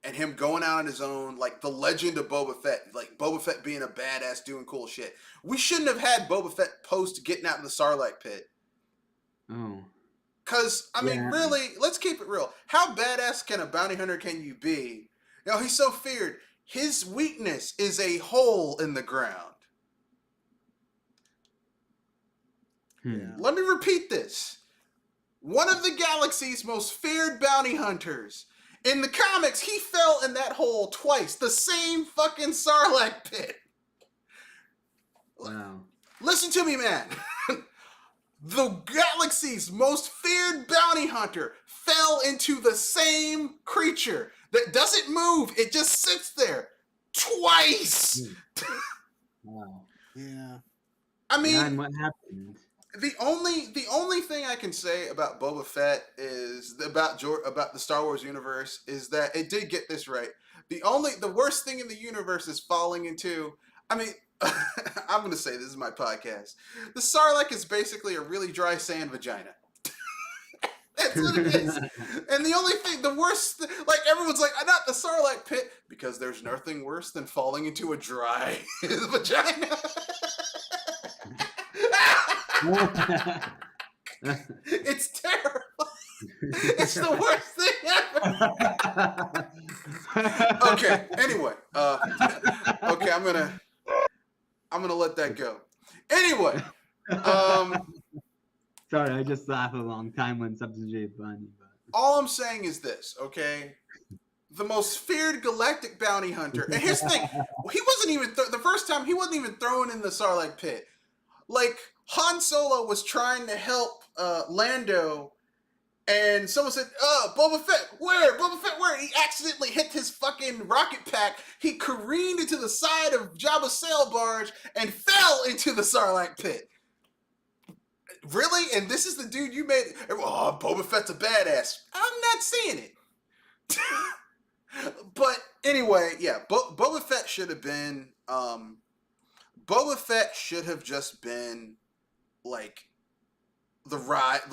and him going out on his own, like the legend of Boba Fett, like Boba Fett being a badass, doing cool shit. We shouldn't have had Boba Fett post getting out of the Sarlacc pit. Oh. Because, I mean, really, let's keep it real. How badass can a bounty hunter can you be? He's so feared. His weakness is a hole in the ground. Yeah. Let me repeat this. One of the galaxy's most feared bounty hunters. In the comics, he fell in that hole twice. The same fucking Sarlacc pit. Wow. Listen to me, man. The galaxy's most feared bounty hunter fell into the same creature that doesn't move. It just sits there twice. Wow. Yeah. I mean, and what happened? The only thing I can say about Boba Fett is about the Star Wars universe is that it did get this right. The worst thing in the universe is falling into. I mean, I'm going to say this is my podcast. The Sarlacc is basically a really dry sand vagina. That's what it is. And the worst, like everyone's like, not the Sarlacc pit, because there's nothing worse than falling into a dry vagina. It's terrible. It's the worst thing ever. Okay. Anyway, okay, I'm gonna let that go. Anyway, sorry, I just laugh a long time when something's really funny. But all I'm saying is this, okay? The most feared galactic bounty hunter. And here's the thing: he wasn't even the first time. He wasn't even thrown in the Sarlacc pit. Like, Han Solo was trying to help Lando, and someone said, Boba Fett, where? Boba Fett, where? He accidentally hit his fucking rocket pack. He careened into the side of Jabba's sail barge and fell into the Sarlacc pit. Really? And this is the dude you made? Oh, Boba Fett's a badass. I'm not seeing it. But anyway, yeah, Boba Fett should have been... Boba Fett should have just been, like, the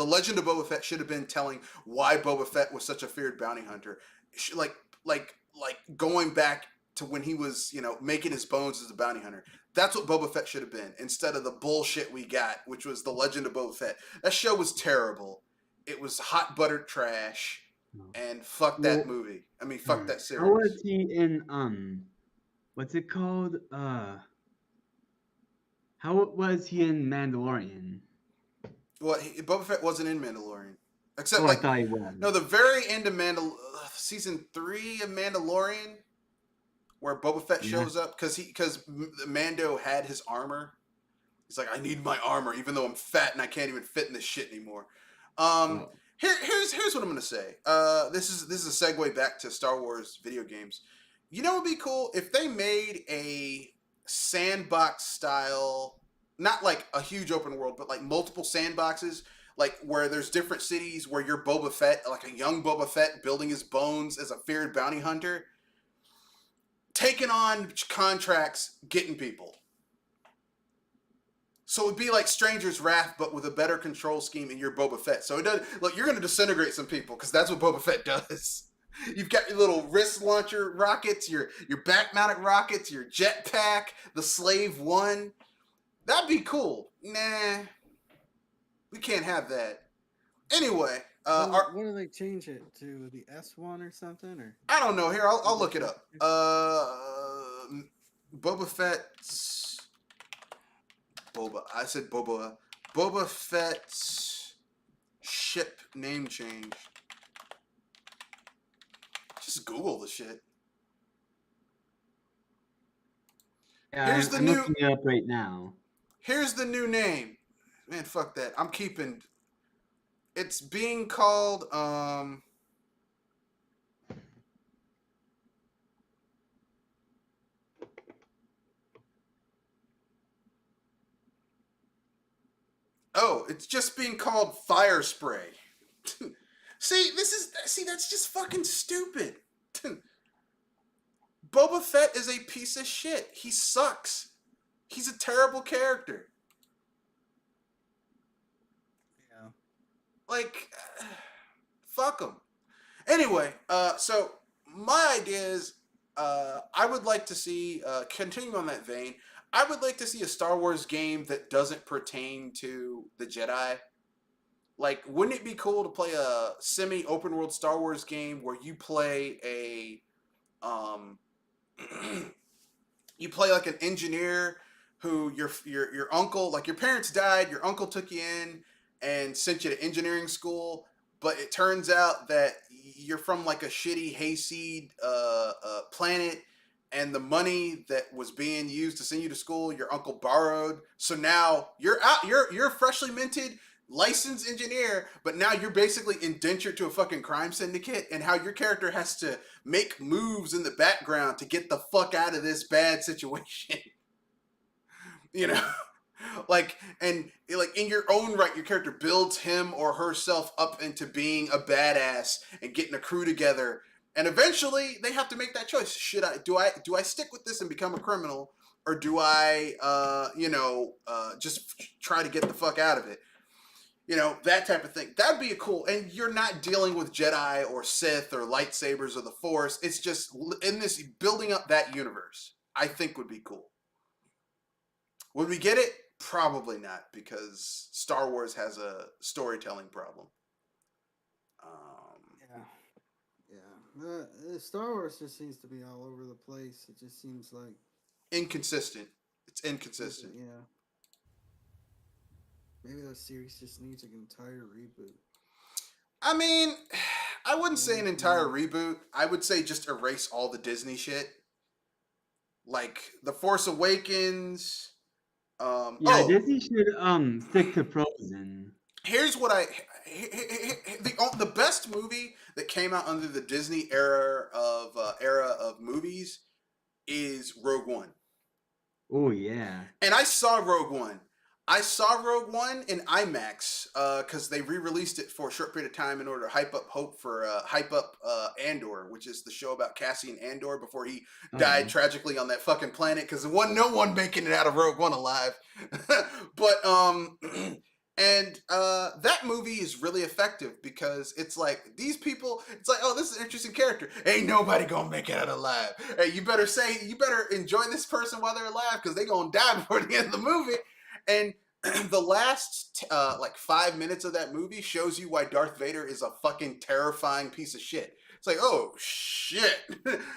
Legend of Boba Fett should have been telling why Boba Fett was such a feared bounty hunter. Like going back to when he was, making his bones as a bounty hunter. That's what Boba Fett should have been, instead of the bullshit we got, which was The Legend of Boba Fett. That show was terrible. It was hot buttered trash, and fuck that movie. I mean, fuck that series. How was he in what's it called? How was he in Mandalorian? Well, Boba Fett wasn't in Mandalorian, except I thought he was. No, the very end of season 3 of Mandalorian, where Boba Fett shows up because Mando had his armor. He's like, I need my armor, even though I'm fat and I can't even fit in this shit anymore. Here's what I'm gonna say. This is a segue back to Star Wars video games. You know, it'd be cool if they made a sandbox style, not like a huge open world, but like multiple sandboxes, like where there's different cities where you're Boba Fett, like a young Boba Fett building his bones as a feared bounty hunter, taking on contracts, getting people. So it'd be like Stranger's Wrath, but with a better control scheme, and you're Boba Fett. So it does. Look, you're going to disintegrate some people because that's what Boba Fett does. You've got your little wrist launcher rockets, your back mounted rockets, your jetpack, the Slave One. That'd be cool. Nah, we can't have that. Anyway, what do they change it to? The S1 or something? Or I don't know. Here, I'll look it up. Boba Fett's Boba. I said Boba. Boba Fett's ship name change. Just Google the shit. Yeah, Here's I'm looking it up right now. Here's the new name. Man, fuck that. I'm keeping. It's being called Oh, it's just being called Fire Spray. See, that's just fucking stupid. Boba Fett is a piece of shit. He sucks. He's a terrible character. yeah, Like, fuck him. Anyway, so my idea is, I would like to see, continuing on that vein, I would like to see a Star Wars game that doesn't pertain to the Jedi. Like, wouldn't it be cool to play a semi-open world Star Wars game where you play you play like an engineer who your uncle, like your parents died, your uncle took you in and sent you to engineering school, but it turns out that you're from like a shitty hayseed planet, and the money that was being used to send you to school, your uncle borrowed. So now you're a freshly minted licensed engineer, but now you're basically indentured to a fucking crime syndicate, and how your character has to make moves in the background to get the fuck out of this bad situation. You know? Like in your own right, your character builds him or herself up into being a badass and getting a crew together. And eventually they have to make that choice. Do I stick with this and become a criminal, or do I just try to get the fuck out of it? You know, that type of thing. That'd be a cool, and you're not dealing with Jedi or Sith or lightsabers or the Force. It's just in this building up that universe, I think would be cool. Would we get it? Probably not, because Star Wars has a storytelling problem. The Star Wars just seems to be all over the place. It just seems like inconsistent. It's inconsistent. Yeah. Maybe that series just needs an entire reboot. I mean, I wouldn't say an entire reboot. I would say just erase all the Disney shit. Like The Force Awakens. Disney should stick to Frozen. Here's what the best movie that came out under the Disney era of movies is Rogue One. Oh yeah. And I saw Rogue One. I saw Rogue One in IMAX because they re-released it for a short period of time in order to hype up Andor, which is the show about Cassian Andor before he died tragically on that fucking planet, because there wasn't no one making it out of Rogue One alive. But And that movie is really effective because it's like these people. It's like, oh, this is an interesting character. Ain't nobody gonna make it out alive. Hey, you better enjoy this person while they're alive because they gonna die before the end of the movie. And the last like 5 minutes of that movie shows you why Darth Vader is a fucking terrifying piece of shit. It's like, oh shit,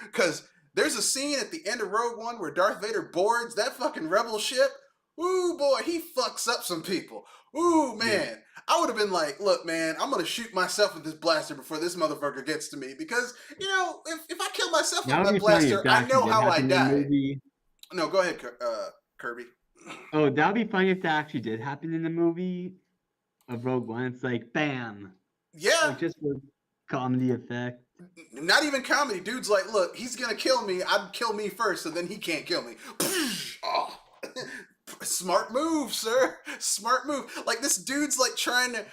because there's a scene at the end of Rogue One where Darth Vader boards that fucking rebel ship. Ooh boy, he fucks up some people. Ooh man, I would have been like, look man, I'm gonna shoot myself with this blaster before this motherfucker gets to me because if I kill myself with That would my be funny if blaster, that I actually know did how I happen in the die. movie. No, go ahead, Kirby. Oh, that would be funny if that actually did happen in the movie of Rogue One. It's like, bam. Yeah. Like, just for comedy effect. Not even comedy. Dude's like, look, he's gonna kill me. I'd kill me first, so then he can't kill me. Oh. Smart move, sir. Smart move. Like this dude's like trying to,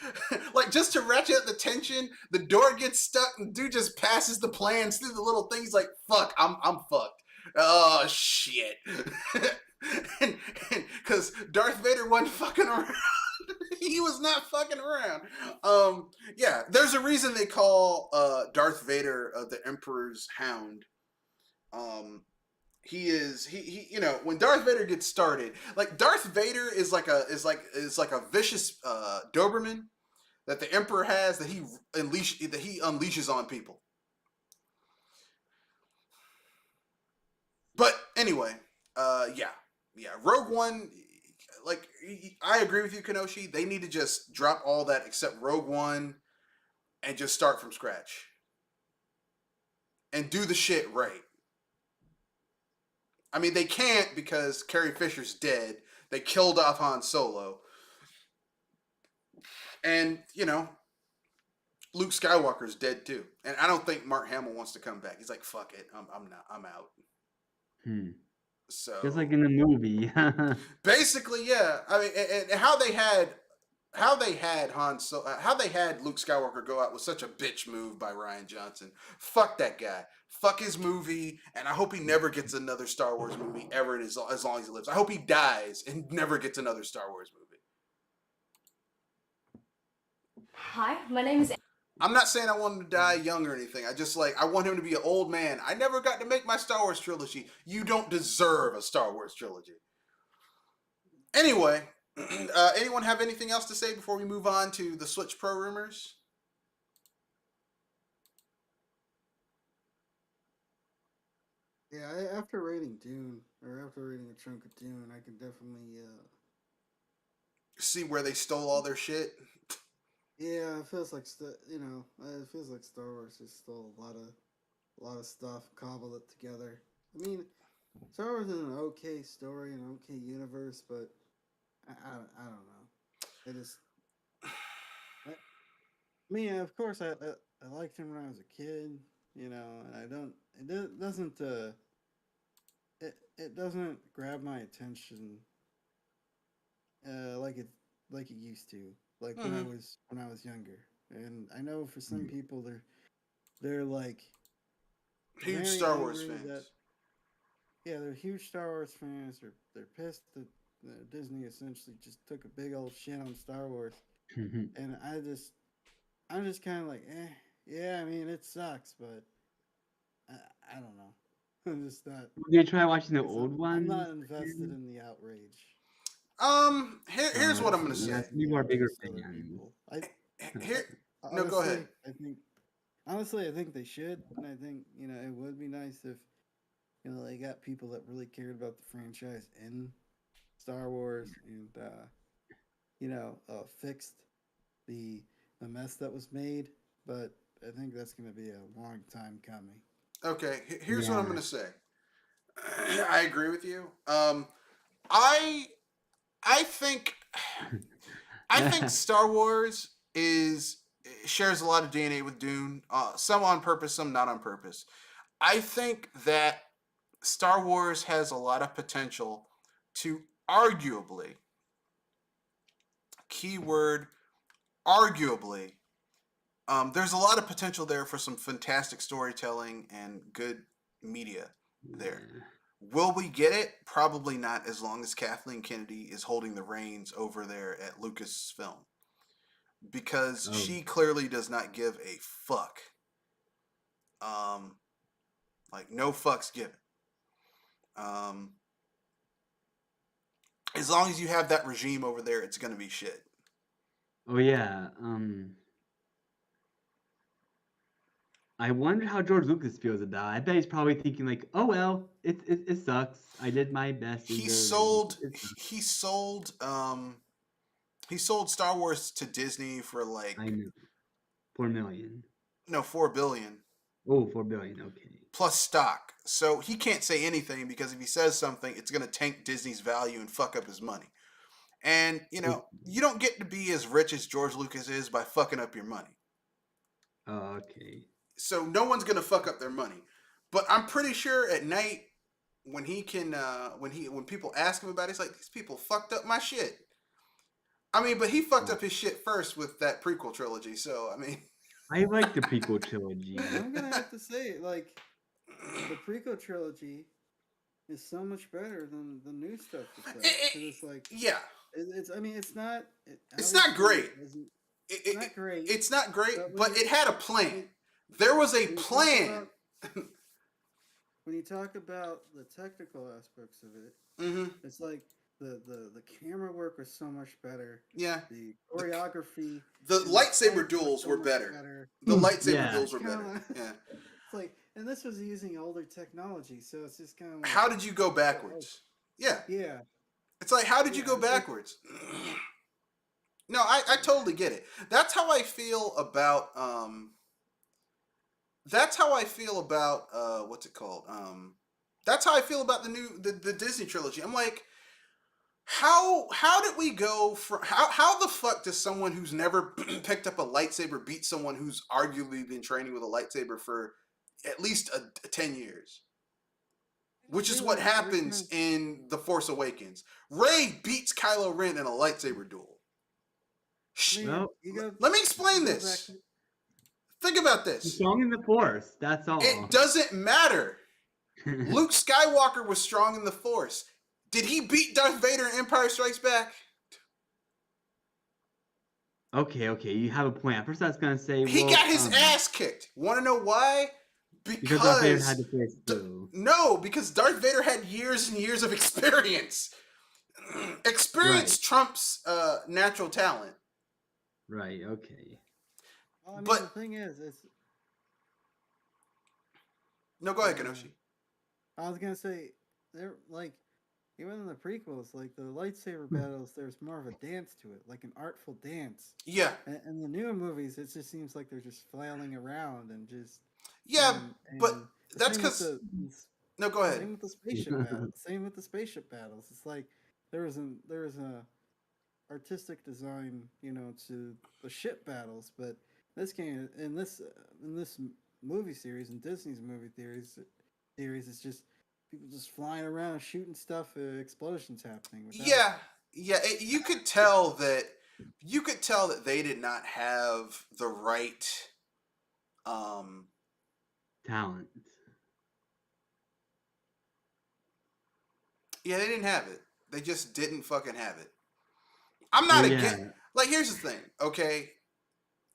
like just to ratchet up the tension. The door gets stuck, and dude just passes the plans through the little things. Like, fuck, I'm fucked. Oh shit. and because Darth Vader wasn't fucking around. He was not fucking around. Yeah, there's a reason they call Darth Vader the Emperor's Hound. He is he when Darth Vader gets started, like Darth Vader is like a vicious Doberman that the Emperor has that he unleashes on people. But anyway, yeah, Rogue One. Like I agree with you, Kenoshi. They need to just drop all that except Rogue One and just start from scratch and do the shit right. I mean, they can't because Carrie Fisher's dead. They killed off Han Solo. And, Luke Skywalker's dead too. And I don't think Mark Hamill wants to come back. He's like, fuck it. I'm out. So Just like in the movie. basically, yeah. I mean, and how they had how they had Luke Skywalker go out was such a bitch move by Rian Johnson. Fuck that guy. Fuck his movie, and I hope he never gets another Star Wars movie ever as long as he lives. I hope he dies and never gets another Star Wars movie. Hi, my name is. I'm not saying I want him to die young or anything. I want him to be an old man. I never got to make my Star Wars trilogy. You don't deserve a Star Wars trilogy. Anyway, anyone have anything else to say before we move on to the Switch Pro rumors? Yeah, after reading Dune, or after reading a chunk of Dune, I can definitely see where they stole all their shit. Yeah, it feels like it feels like Star Wars just stole a lot of stuff, cobbled it together. I mean, Star Wars is an okay story, an okay universe, but I don't know. It just, I mean, of course, I liked him when I was a kid, and I don't. It doesn't. It doesn't grab my attention like it used to, like when I was younger. And I know for some people they're like huge Star Wars fans. They're huge Star Wars fans. They're pissed that Disney essentially just took a big old shit on Star Wars. And I'm just kind of like, yeah. I mean, it sucks, but I don't know. I'm just not. Did you try watching the old one? I'm not invested in the outrage. Here's what I'm gonna say. You are bigger fans. No, go ahead. I think they should, and I think it would be nice if they got people that really cared about the franchise in Star Wars and fixed the mess that was made. But I think that's going to be a long time coming. Okay, here's what I'm going to say. I agree with you. I think Star Wars shares a lot of DNA with Dune. Some on purpose, some not on purpose. I think that Star Wars has a lot of potential to arguably, keyword arguably, there's a lot of potential there for some fantastic storytelling and good media there. Will we get it? Probably not, as long as Kathleen Kennedy is holding the reins over there at Lucasfilm, because Oh, she clearly does not give a fuck. Like no fucks given. As long as you have that regime over there, it's gonna be shit. oh yeah. I wonder how George Lucas feels about it. I bet he's probably thinking like, "Oh well, it sucks. I did my best." He in the sold it sucks." he sold he sold Star Wars to Disney for like I know. 4 million. no 4 billion Oh, 4 billion. Okay. plus stock. So he can't say anything, because if he says something, it's gonna tank Disney's value and fuck up his money. And you don't get to be as rich as George Lucas is by fucking up your money. Oh, okay. So no one's gonna fuck up their money. But I'm pretty sure at night, when he can when people ask him about it, it's like, these people fucked up my shit. I mean, but he fucked up his shit first with that prequel trilogy. So I mean, I like the prequel trilogy. I'm gonna have to say, like, the prequel trilogy is so much better than the new stuff. It's like, yeah, it's. I mean, it's not. it's not great. It's not great. It's not great, But but it had a plan. There was a plan. When you talk about the technical aspects of it, Mm-hmm. it's like the camera work was so much better. Yeah. The choreography. The and lightsaber fights duels so were much better. The lightsaber Yeah. duels were It's better. kinda- Yeah. It's like, and this was using older technology, so it's just kind of like, How did you go backwards? Yeah. yeah. It's like, how did you Yeah, go it's like- backwards? No, I totally get it. That's how I feel about that's how I feel about what's it called? That's how I feel about the Disney trilogy. I'm like, how did we go from how the fuck does someone who's never picked up a lightsaber beat someone who's arguably been training with a lightsaber for at least 10 years? Which is what happens in The Force Awakens. Rey beats Kylo Ren in a lightsaber duel. Well, Let me explain this. Think about he's this. strong in the Force. That's all. It doesn't matter. Luke Skywalker was strong in the Force. Did he beat Darth Vader in Empire Strikes Back? Okay. You have a point. At first, I was gonna say He got his ass kicked. Want to know why? because Darth Vader had the Force too. No, because Darth Vader had years and years of experience. Experience trumps natural talent. Right. Okay. Well, I mean, But- the thing is, it's. No, go ahead, Kenoshi. I was gonna say, they're like, even in the prequels, like the lightsaber Hmm. battles, there's more of a dance to it, like an artful dance. Yeah, And in the newer movies, it just seems like they're just flailing around and just. yeah, but and the that's same with 'cause- the- no, go ahead. Same with the spaceship battles. Same with the spaceship battles. It's like there was a artistic design, to the ship battles, but this game in this movie series and Disney's movie series, it's just people just flying around shooting stuff, explosions happening. Yeah, you could tell that they did not have the right Talent. yeah, they didn't have it. They just didn't fucking have it. I'm not against. Like, here's the thing, okay?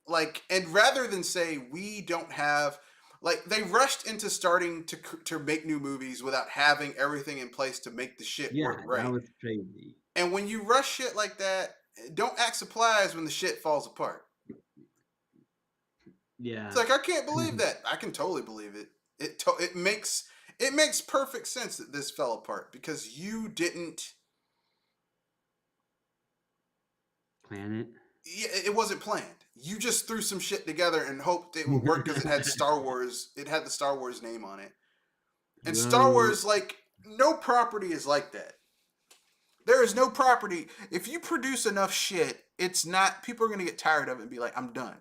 Like, and rather than say we don't have, like, they rushed into starting to make new movies without having everything in place to make the shit work right. That was crazy. And when you rush shit like that, don't act surprised when the shit falls apart. Yeah. It's like, I can't believe that. I can totally believe it. It makes perfect sense that this fell apart because you didn't plan it. Yeah, it wasn't planned. You just threw some shit together and hoped it would work because it had Star Wars. It had the Star Wars name on it. And Star Wars, like, no property is like that. There is no property. If you produce enough shit, it's not. People are gonna get tired of it and be like, "I'm done."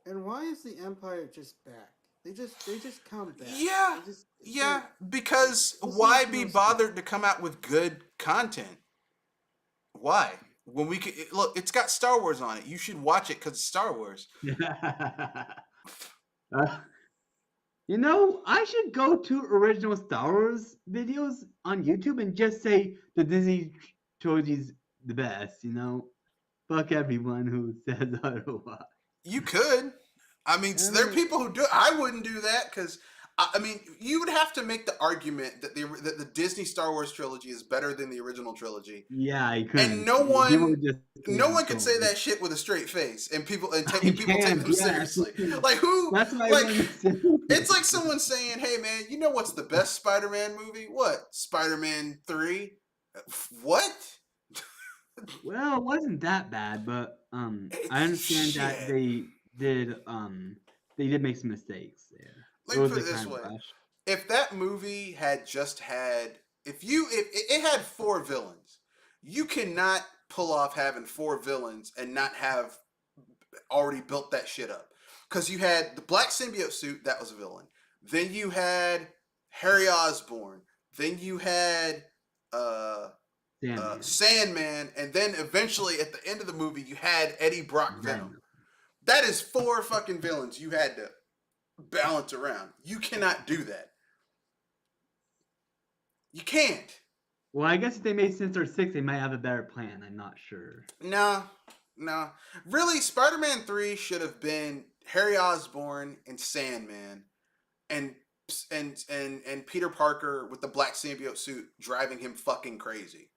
And why is the Empire just back? They just come back. Yeah, yeah. Like, Because why be bothered to come out with good content? Why? When we could look, it's got Star Wars on it. You should watch it because it's Star Wars. You know, I should go to original Star Wars videos on YouTube and just say the Disney trilogy's the best, you know? Fuck everyone who says otherwise. You could. I mean, I there are mean, people who do it. I wouldn't do that because, I mean, you would have to make the argument that the Disney Star Wars trilogy is better than the original trilogy, Yeah, I and couldn't. no People one, would just no one could say trolling. that shit with a straight face, and people I people take can, them yeah. seriously. Like who? That's what I Like want to say. it's like someone saying, "Hey, man, you know what's the best Spider-Man movie? What? Spider-Man 3? What? Well, it wasn't that bad, but I It's understand that shit." they did make some mistakes there. Let It me was put it like this kind of way: rushed. if that movie had just had, if it had 4 villains, you cannot pull off having 4 villains and not have already built that shit up. Because you had the black symbiote suit, that was a villain. Then you had Harry Osborn. Then you had Sandman. Sandman, and then eventually at the end of the movie you had Eddie Brock Venom. Venom. That is 4 fucking villains you had to balance around. You cannot do that. You can't. Well, I guess if they made Sinister Six, they might have a better plan. I'm not sure. No. Really, Spider-Man 3 should have been Harry Osborn and Sandman and Peter Parker with the black symbiote suit driving him fucking crazy.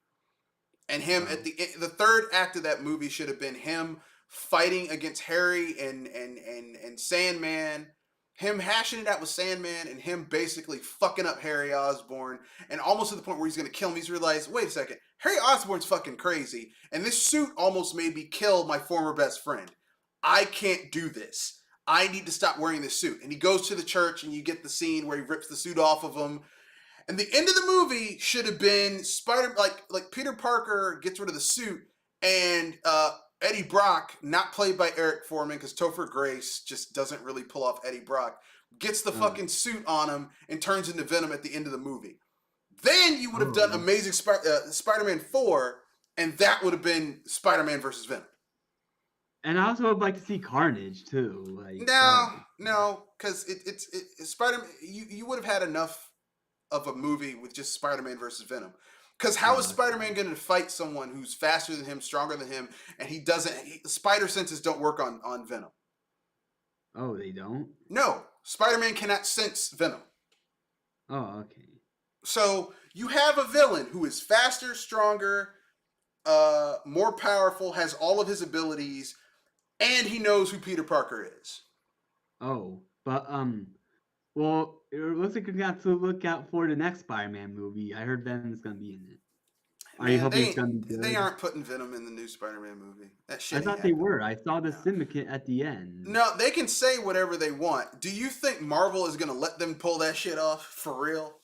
And him Wow. at the third act of that movie should have been him fighting against Harry and Sandman, him hashing it out with Sandman, and him basically fucking up Harry Osborn, and almost to the point where he's gonna kill him. He's realized, wait a second, Harry Osborn's fucking crazy, and this suit almost made me kill my former best friend. I can't do this. I need to stop wearing this suit. And he goes to the church, and you get the scene where he rips the suit off of him. And the end of the movie should have been like Peter Parker gets rid of the suit, and Eddie Brock, not played by Eric Foreman because Topher Grace just doesn't really pull off Eddie Brock, gets the fucking suit on him and turns into Venom at the end of the movie. Then you would have done Amazing Spider-Man 4, and that would have been Spider-Man versus Venom. And I also would like to see Carnage too. Like No, because it's Spider-Man. You would have had enough of a movie with just Spider-Man versus Venom. Because how is Spider-Man going to fight someone who's faster than him, stronger than him, and he doesn't? Spider senses don't work on Venom. Oh, they don't? No, Spider-Man cannot sense Venom. Oh, okay. So you have a villain who is faster, stronger, more powerful, has all of his abilities, and he knows who Peter Parker is. Oh, but well, it looks like we have to look out for the next Spider-Man movie. I heard Venom's gonna be in it. Are you hoping it's gonna be good? They aren't putting Venom in the new Spider-Man movie. That shit. I thought they were. I saw the syndicate at the end. No, they can say whatever they want. Do you think Marvel is gonna let them pull that shit off for real?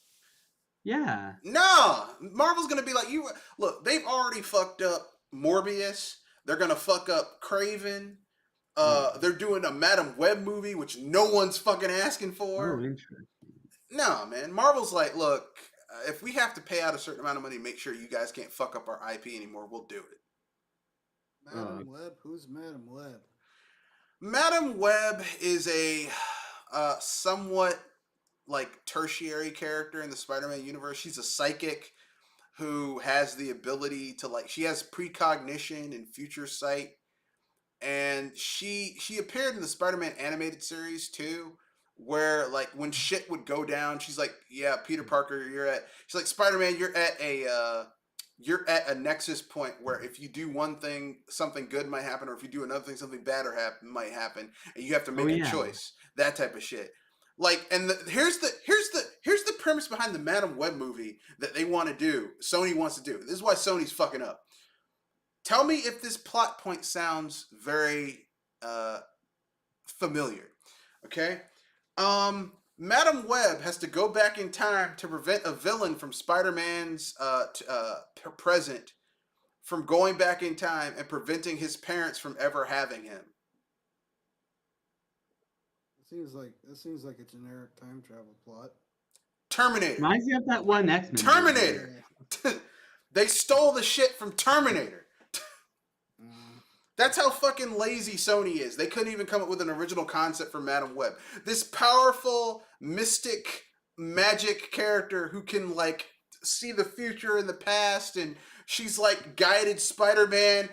Yeah. No, Marvel's gonna be like, you look. They've already fucked up Morbius. They're gonna fuck up Craven. They're doing a Madam Web movie, which no one's fucking asking for. Oh, interesting. No, man. Marvel's like, look, if we have to pay out a certain amount of money, make sure you guys can't fuck up our IP anymore. We'll do it. Madam Web? Who's Madam Web? Madam Web is a somewhat like tertiary character in the Spider-Man universe. She's a psychic who has the ability to she has precognition and future sight. And she appeared in the Spider-Man animated series too, where like when shit would go down, she's like, yeah, Peter Parker, she's like, Spider-Man, you're at a nexus point where if you do one thing, something good might happen, or if you do another thing, something bad might happen, and you have to make a choice. That type of shit. Like, and here's the premise behind the Madam Web movie that they want to do. Sony wants to do. This is why Sony's fucking up. Tell me if this plot point sounds very familiar. Okay? Madam Web has to go back in time to prevent a villain from Spider-Man's present from going back in time and preventing his parents from ever having him. It seems like a generic time travel plot. Terminator. Reminds me of that one X-Men. Terminator. They stole the shit from Terminator. That's how fucking lazy Sony is. They couldn't even come up with an original concept for Madam Web. This powerful, mystic, magic character who can like see the future and the past, and she's like guided Spider-Man.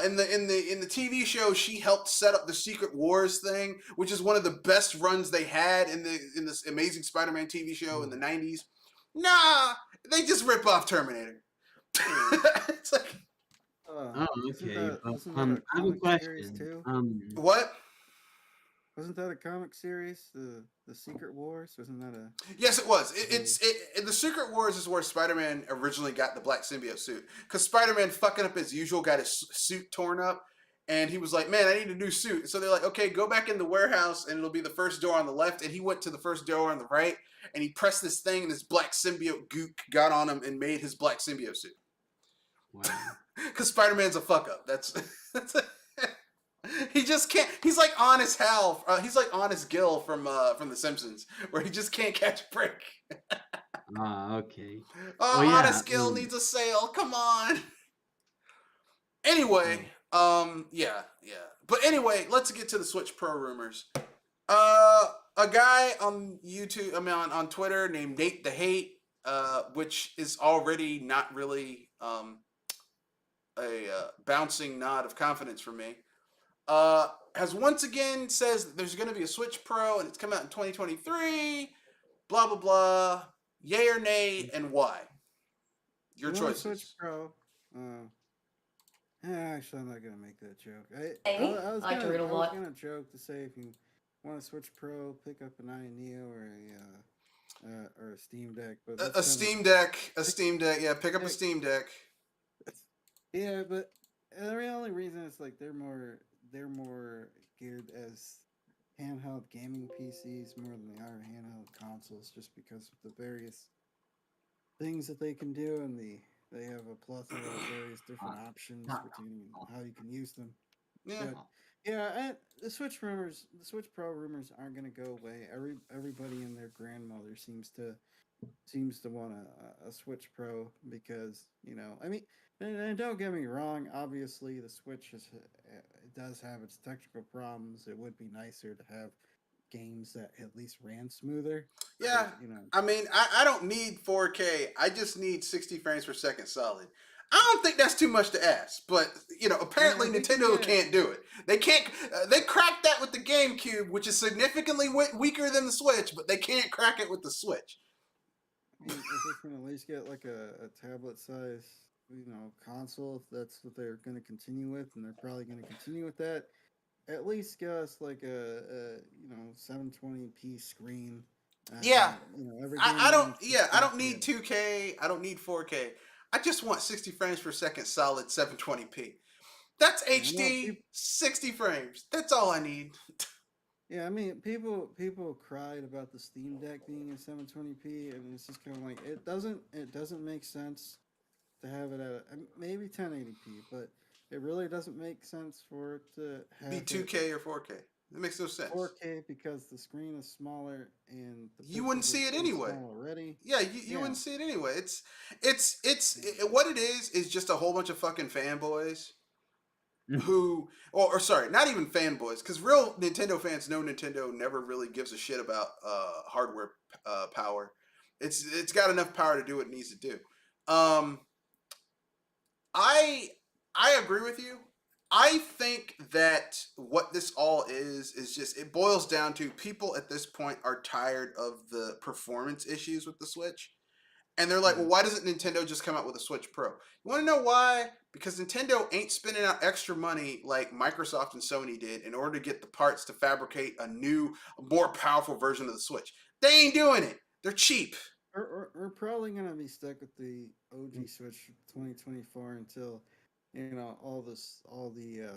In the TV show, she helped set up the Secret Wars thing, which is one of the best runs they had in this Amazing Spider-Man TV show in the '90s. Nah, they just rip off Terminator. It's like Oh, Isn't okay. that, But, isn't that a I have a comic series question. too? what? Wasn't that a comic series? The Secret Wars? Wasn't that a? Yes, it was. The Secret Wars is where Spider-Man originally got the black symbiote suit, because Spider-Man fucking up as usual got his suit torn up, and he was like, "Man, I need a new suit." So they're like, "Okay, go back in the warehouse, and it'll be the first door on the left." And he went to the first door on the right, and he pressed this thing, and this black symbiote gook got on him and made his black symbiote suit. Wow. Because Spider-Man's a fuck up. That's he just can't. He's like Honest Hal. He's like Honest Gil from The Simpsons, where he just can't catch a break. Okay. Oh, Well, yeah, Honest Gil needs a sale. Come on. Anyway, yeah. But anyway, let's get to the Switch Pro rumors. A guy on YouTube, on Twitter named Nate the Hate, which is already not really a bouncing nod of confidence for me, has once again says that there's going to be a Switch Pro and it's coming out in 2023, blah, blah, blah, yay or nay, and why? Your choices. Switch Pro. Actually, I'm not gonna make that joke. Amy? I was I like to read a lot. gonna joke to say if you want a Switch Pro, pick up an Neo or a Steam Deck. But A Steam Deck. Yeah, pick up a Steam Deck. Yeah, but the only reason is like they're more geared as handheld gaming PCs more than they are handheld consoles, just because of the various things that they can do, and they have a plethora of various different options between how you can use them. Yeah. But, yeah, the Switch Pro rumors aren't gonna go away. Everybody and their grandmother seems to want a Switch Pro because and don't get me wrong. Obviously, the Switch it does have its technical problems. It would be nicer to have games that at least ran smoother. Yeah. But, I don't need 4K. I just need 60 frames per second solid. I don't think that's too much to ask, but apparently Nintendo can't do it. They can't. They cracked that with the GameCube, which is significantly weaker than the Switch, but they can't crack it with the Switch. if they can at least get like a tablet size, console, if that's what they're going to continue with, and they're probably going to continue with that. At least give us like a 720p screen. Yeah. I don't. Yeah, I don't need 2K. I don't need 4K. I just want 60 frames per second solid 720p. That's HD, 60 frames. That's all I need. Yeah, people cried about the Steam Deck being in 720p, and it's just kind of like it doesn't make sense to have it at maybe 1080p, but it really doesn't make sense for it to have Be 2K or 4K. It makes no sense. 4K because the screen is smaller and you wouldn't see it anyway. Already. Yeah, you wouldn't see it anyway. It's what it is just a whole bunch of fucking fanboys who, or sorry, not even fanboys, because real Nintendo fans know Nintendo never really gives a shit about hardware power. It's got enough power to do what it needs to do. I agree with you. I think that what this all is just, it boils down to people at this point are tired of the performance issues with the Switch. And they're like, well, why doesn't Nintendo just come out with a Switch Pro? You want to know why? Because Nintendo ain't spending out extra money like Microsoft and Sony did in order to get the parts to fabricate a new, more powerful version of the Switch. They ain't doing it. They're cheap. We're probably going to be stuck with the OG Switch 2024 until all the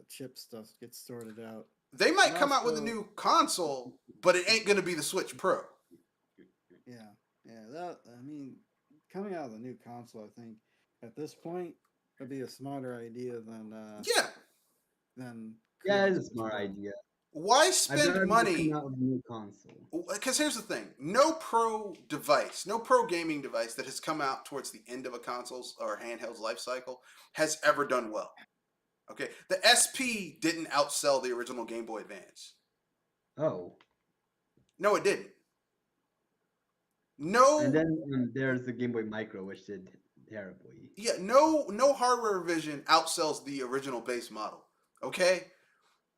chip stuff gets sorted out. They might come out with a new console, but it ain't going to be the Switch Pro. Yeah. Coming out of the new console, I think at this point would be a smarter idea than it's a smart idea. Why spend money? Come out with a new console. Because here's the thing: no pro gaming device that has come out towards the end of a console's or handheld's life cycle has ever done well. Okay, the SP didn't outsell the original Game Boy Advance. Oh. No, it didn't. And No, then there's the Game Boy Micro, which did terribly. yeah, no hardware revision outsells the original base model. Okay,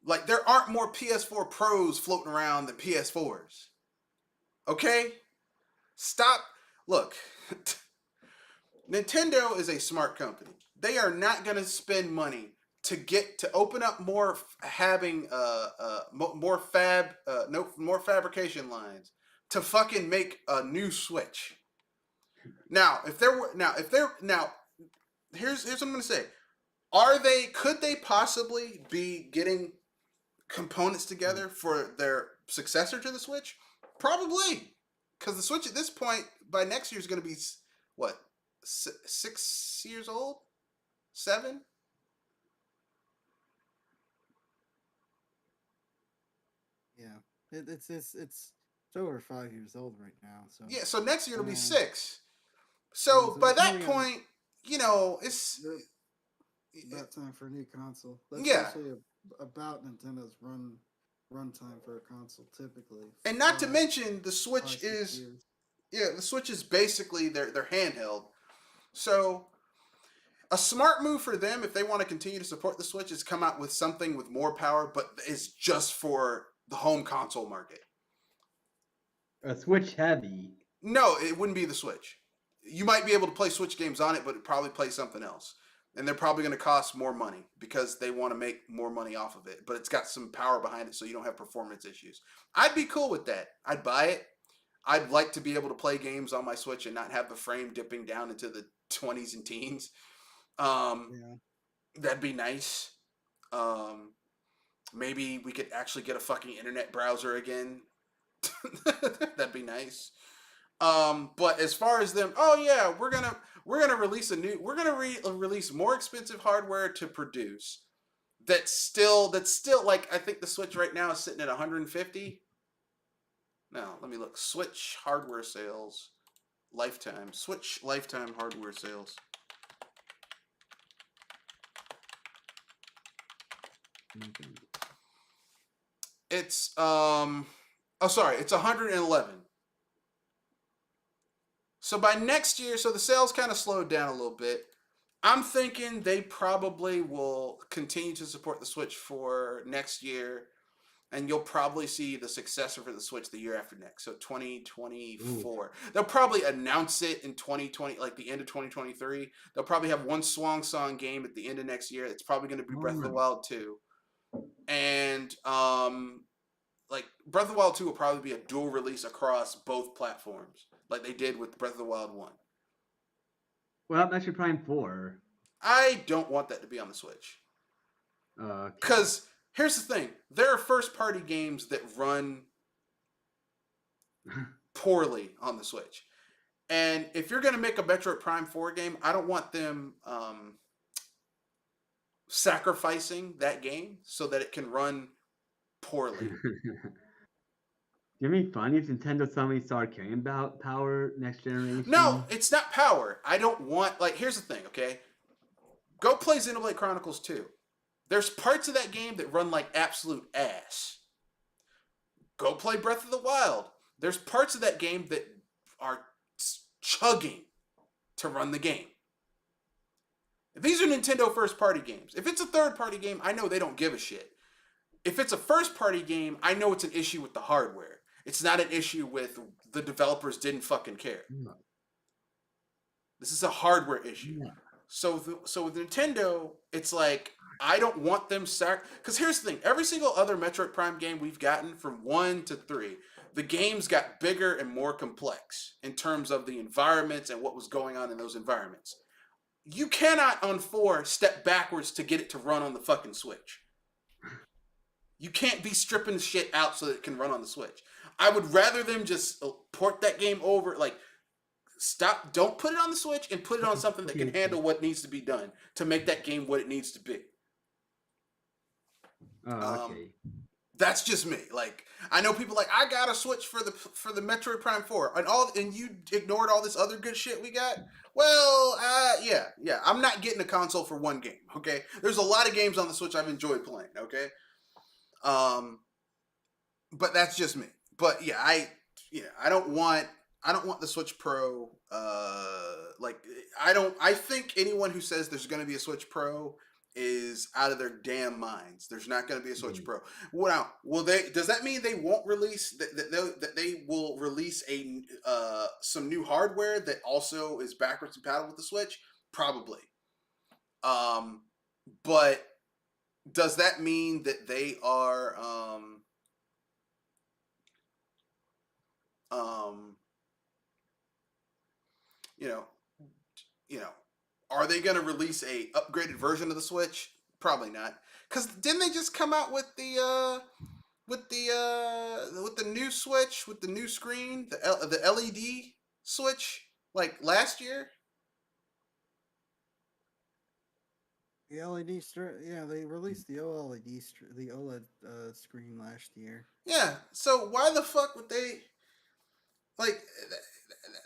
like there aren't more PS4 Pros floating around than PS4s. Okay, stop. Look, Nintendo is a smart company. They are not going to spend money to open up more more fabrication lines to fucking make a new Switch. Now, here's what I'm going to say. Could they possibly be getting components together for their successor to the Switch? Probably. Cuz the Switch at this point by next year is going to be what? 6 years old? 7? Yeah, it's over 5 years old right now. So Yeah, so next year it'll be Yeah. 6. Yeah, So so by that depending on- point, you know, it's about time for a new console. That's Yeah. actually about Nintendo's runtime for a console typically. and not to 5, mention the 5, Switch 6 is years. the Switch is basically their handheld. So a smart move for them if they want to continue to support the Switch is come out with something with more power, but is just for the home console market. A Switch heavy. No, it wouldn't be the Switch. You might be able to play Switch games on it, but it'd probably play something else. And they're probably going to cost more money because they want to make more money off of it. But it's got some power behind it so you don't have performance issues. I'd be cool with that. I'd buy it. I'd like to be able to play games on my Switch and not have the frame dipping down into the 20s and teens. Yeah. That'd be nice. Maybe we could actually get a fucking internet browser again. That'd be nice. But as far as them, oh yeah, we're gonna release release more expensive hardware to produce. That's still like I think the Switch right now is sitting at 150. Now let me look. Switch hardware sales lifetime. Switch lifetime hardware sales. It's it's 111. So by next year, so the sales kind of slowed down a little bit. I'm thinking they probably will continue to support the Switch for next year, and you'll probably see the successor for the Switch the year after next. So 2024. They'll probably announce it in 2020, like the end of 2023. They'll probably have one Swan Song game at the end of next year. It's probably going to be Breath of the Wild 2. And like Breath of the Wild 2 will probably be a dual release across both platforms, like they did with Breath of the Wild 1. Well, Metroid Prime 4. I don't want that to be on the Switch. Because here's the thing. There are first-party games that run poorly on the Switch. And if you're going to make a Metroid Prime 4 game, I don't want them sacrificing that game so that it can run poorly. It'd be funny if Nintendo suddenly started caring about power next generation. No, it's not power. I don't want, like, here's the thing, okay? Go play Xenoblade Chronicles 2. There's parts of that game that run like absolute ass. Go play Breath of the Wild. There's parts of that game that are chugging to run the game. These are Nintendo first-party games. If it's a third-party game, I know they don't give a shit. If it's a first-party game, I know it's an issue with the hardware. It's not an issue with the developers didn't fucking care. No. This is a hardware issue. Yeah. So with Nintendo, it's like, I don't want them because here's the thing. Every single other Metroid Prime game we've gotten from 1 to 3, the games got bigger and more complex in terms of the environments and what was going on in those environments. You cannot, on 4, step backwards to get it to run on the fucking Switch. You can't be stripping shit out so that it can run on the Switch. I would rather them just port that game over, like, stop, don't put it on the Switch and put it on something that can handle what needs to be done to make that game what it needs to be. Oh, okay. That's just me. Like, I know people like, I got a Switch for the Metroid Prime 4 and you ignored all this other good shit we got. Well, yeah. I'm not getting a console for one game. Okay, there's a lot of games on the Switch I've enjoyed playing. Okay, but that's just me. But yeah, I don't want the Switch Pro. I think anyone who says there's going to be a Switch Pro is out of their damn minds. There's not going to be a Switch Pro. Well, now, does that mean they won't release that they will release some new hardware that also is backwards compatible with the Switch? Probably. But does that mean that they are are they going to release a upgraded version of the Switch? Probably not. Because didn't they just come out with the new Switch with the new screen, the LED Switch, like last year? The LED they released the OLED screen last year. Yeah. So why the fuck would they like?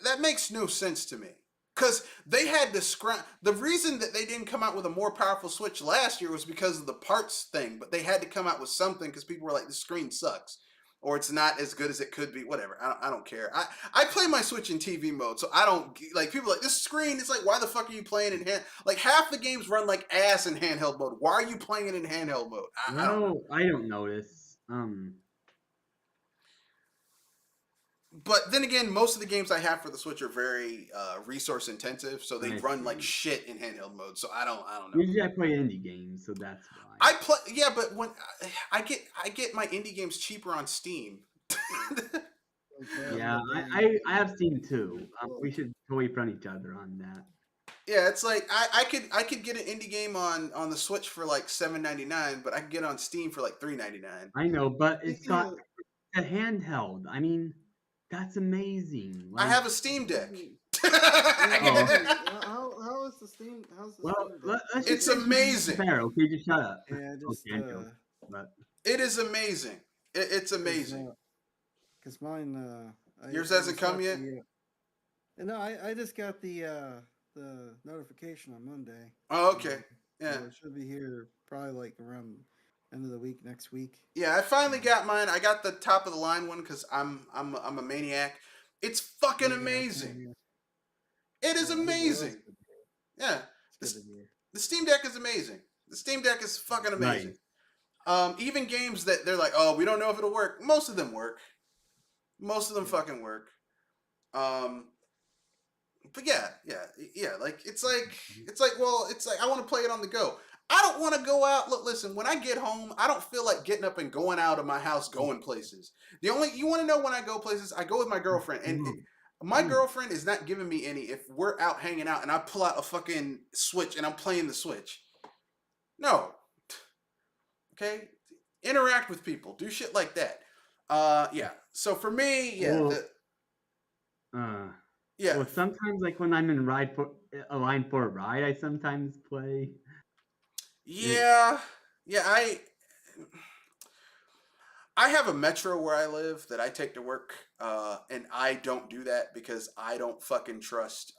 That makes no sense to me. Because they had to scrap. The reason that they didn't come out with a more powerful Switch last year was because of the parts thing. But they had to come out with something because people were like, "The screen sucks," or "It's not as good as it could be." Whatever. I don't care. I play my Switch in TV mode, so I don't like people like this screen. It's like, why the fuck are you playing in hand? Like half the games run like ass in handheld mode. Why are you playing it in handheld mode? I don't notice. But then again, most of the games I have for the Switch are very resource intensive, so they run like shit in handheld mode. So I don't know. Usually I play indie games, so that's why. I play, yeah, but when I get my indie games cheaper on Steam. Yeah, I have Steam too. We should totally front each other on that. Yeah, it's like I could get an indie game on the Switch for like $7.99, but I could get it on Steam for like $3.99. I know, but it's got a handheld. I mean, that's amazing. I have a Steam Deck. How is the Steam? How's the Steam Deck? It's amazing. Fair, okay, just shut up. Yeah, But it is amazing. It's amazing. Because mine, yours hasn't come yet. No, I just got the notification on Monday. Oh, okay. Yeah, so it should be here probably like around end of the week next week. Yeah, I finally got mine. I got the top of the line one because I'm a maniac. It's fucking amazing. It is amazing. Yeah, the Steam Deck is amazing. The Steam Deck is fucking amazing. Nice. Even games that they're like, oh, we don't know if it'll work. Most of them work. Most of them fucking work. But yeah. Like it's like I want to play it on the go. I don't want to go out. Look, listen. When I get home, I don't feel like getting up and going out of my house, going places. You want to know when I go places? I go with my girlfriend, and my girlfriend is not giving me any. If we're out hanging out and I pull out a fucking Switch and I'm playing the Switch, no. Okay, interact with people, do shit like that. Yeah. So for me, yeah. Yeah. Well, sometimes like when I'm in a line for a ride, I sometimes play. Yeah. I have a metro where I live that I take to work, and I don't do that because I don't fucking trust.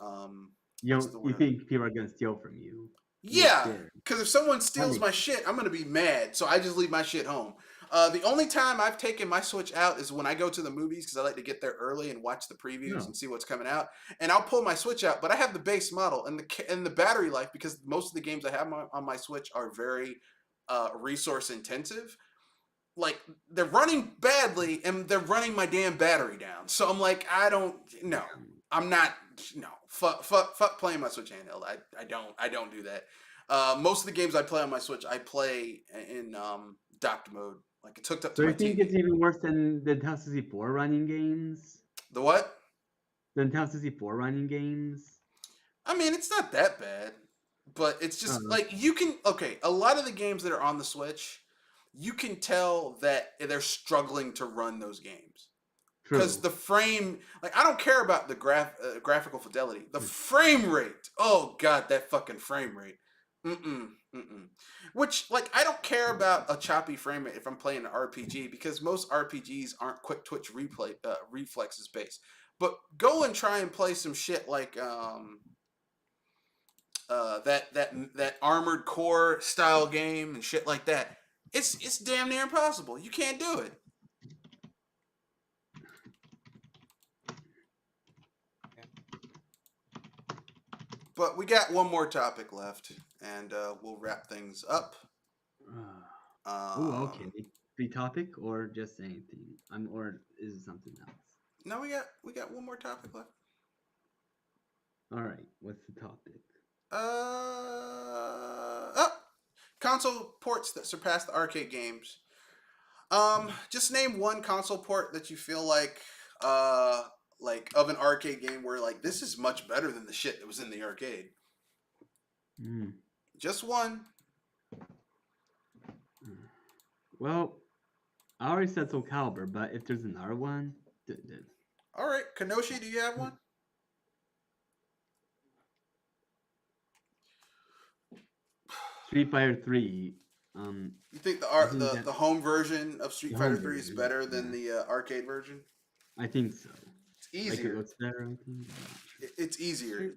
You think people are gonna steal from you? Yeah, because if someone steals my shit, I'm gonna be mad. So I just leave my shit home. The only time I've taken my Switch out is when I go to the movies because I like to get there early and watch the previews and see what's coming out. And I'll pull my Switch out, but I have the base model and the battery life because most of the games I have on my Switch are very resource intensive. Like they're running badly and they're running my damn battery down. So I'm like, fuck playing my Switch handheld. I don't do that. Most of the games I play on my Switch, I play in docked mode. Like it's hooked up to my TV. So you think it's even worse than the Nintendo 64 running games? The what? The Nintendo 64 running games? I mean, it's not that bad. But it's just like a lot of the games that are on the Switch, you can tell that they're struggling to run those games. Because the frame, like I don't care about the graphical fidelity. The frame rate, oh god, that fucking frame rate. Which, like, I don't care about a choppy frame rate if I'm playing an RPG because most RPGs aren't quick twitch replay reflexes based. But go and try and play some shit like that Armored Core style game and shit like that. It's damn near impossible. You can't do it. But we got one more topic left, and we'll wrap things up. Oh, okay. Free topic or just anything? Or is it something else? No, we got one more topic left. All right. What's the topic? Console ports that surpass the arcade games. Just name one console port that you feel like of an arcade game where like this is much better than the shit that was in the arcade. Just one. Well, I already said Soul Calibur, but if there's another one, all right, Kanoshi, do you have one? Street Fighter 3. You think the home version of Street Fighter 3 is better than the arcade version? I think so. It's easier. Like it looks better, I think. It's easier.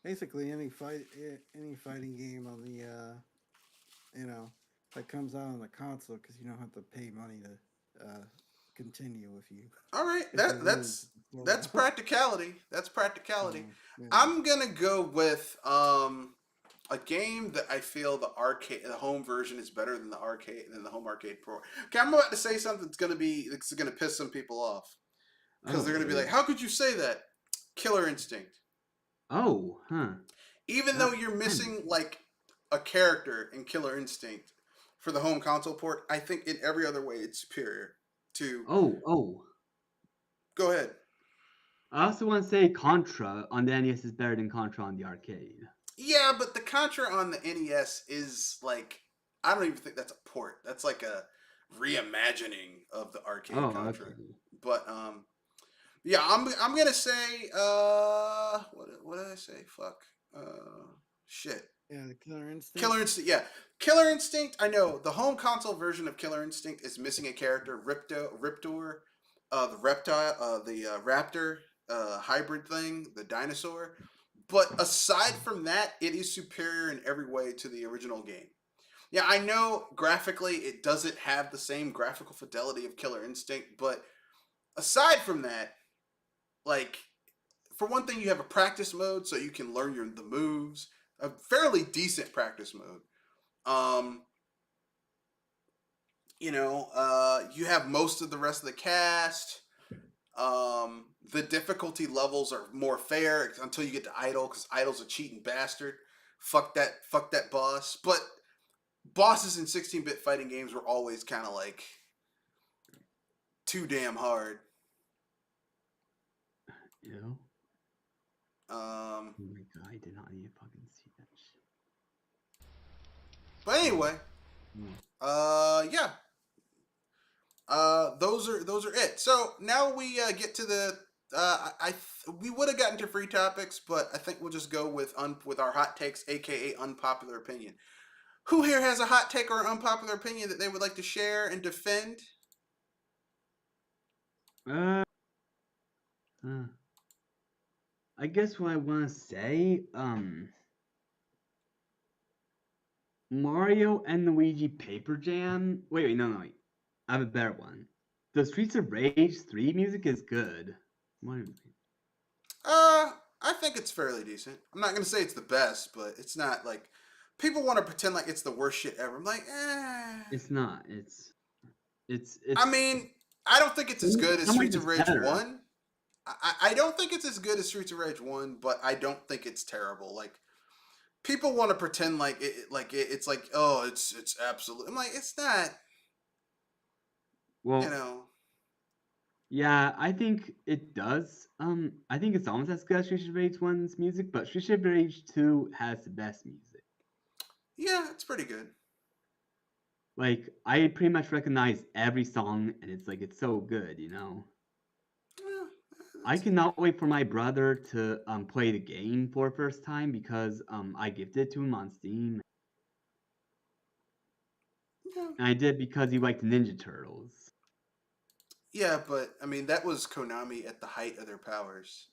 Basically, any fighting game on the that comes out on the console because you don't have to pay money to continue if you. All right, that's practicality. That's practicality. Yeah. I'm gonna go with a game that I feel the home version is better than the home arcade pro. Okay, I'm about to say something that's gonna piss some people off because they're gonna be like, "How could you say that?" Killer Instinct. Oh, huh. Even though you're missing like a character in Killer Instinct for the home console port, I think in every other way it's superior to. Oh. Go ahead. I also want to say Contra on the NES is better than Contra on the arcade. Yeah, but the Contra on the NES is like, I don't even think that's a port. That's like a reimagining of the arcade Contra. Okay. But yeah, I'm gonna say what did I say? Fuck. Shit. Yeah, the Killer Instinct. Killer Instinct. Yeah, Killer Instinct. I know the home console version of Killer Instinct is missing a character, Riptor, the reptile, the raptor hybrid thing, the dinosaur. But aside from that, it is superior in every way to the original game. Yeah, I know graphically it doesn't have the same graphical fidelity of Killer Instinct, but aside from that, like, for one thing, you have a practice mode so you can learn the moves. A fairly decent practice mode. You have most of the rest of the cast. The difficulty levels are more fair until you get to Idol, because Idol's a cheating bastard. Fuck that boss. But bosses in 16-bit fighting games were always kind of like too damn hard. You? Oh my god, I did not need to fucking see that shit. But anyway, yeah. Those are it. So now we get to the we would have gotten to free topics, but I think we'll just go with our hot takes, aka unpopular opinion. Who here has a hot take or unpopular opinion that they would like to share and defend? I guess what I want to say, Mario and Luigi Paper Jam. Wait, no. I have a better one. The Streets of Rage 3 music is good. What do you think? I think it's fairly decent. I'm not gonna say it's the best, but it's not like people want to pretend like it's the worst shit ever. I'm like, It's not. It's. I mean, I don't think it's as good as Streets of Rage 1. I don't think it's as good as Streets of Rage 1, but I don't think it's terrible. Like, people want to pretend like it's like, oh, it's absolute. I'm like, it's not. Well, yeah, I think it does. I think it's almost as good as Streets of Rage 1's music, but Streets of Rage 2 has the best music. Yeah, it's pretty good. Like, I pretty much recognize every song, and it's like, it's so good, you know? I cannot wait for my brother to play the game for the first time because I gifted it to him on Steam. Yeah. And I did because he liked Ninja Turtles. Yeah, but I mean that was Konami at the height of their powers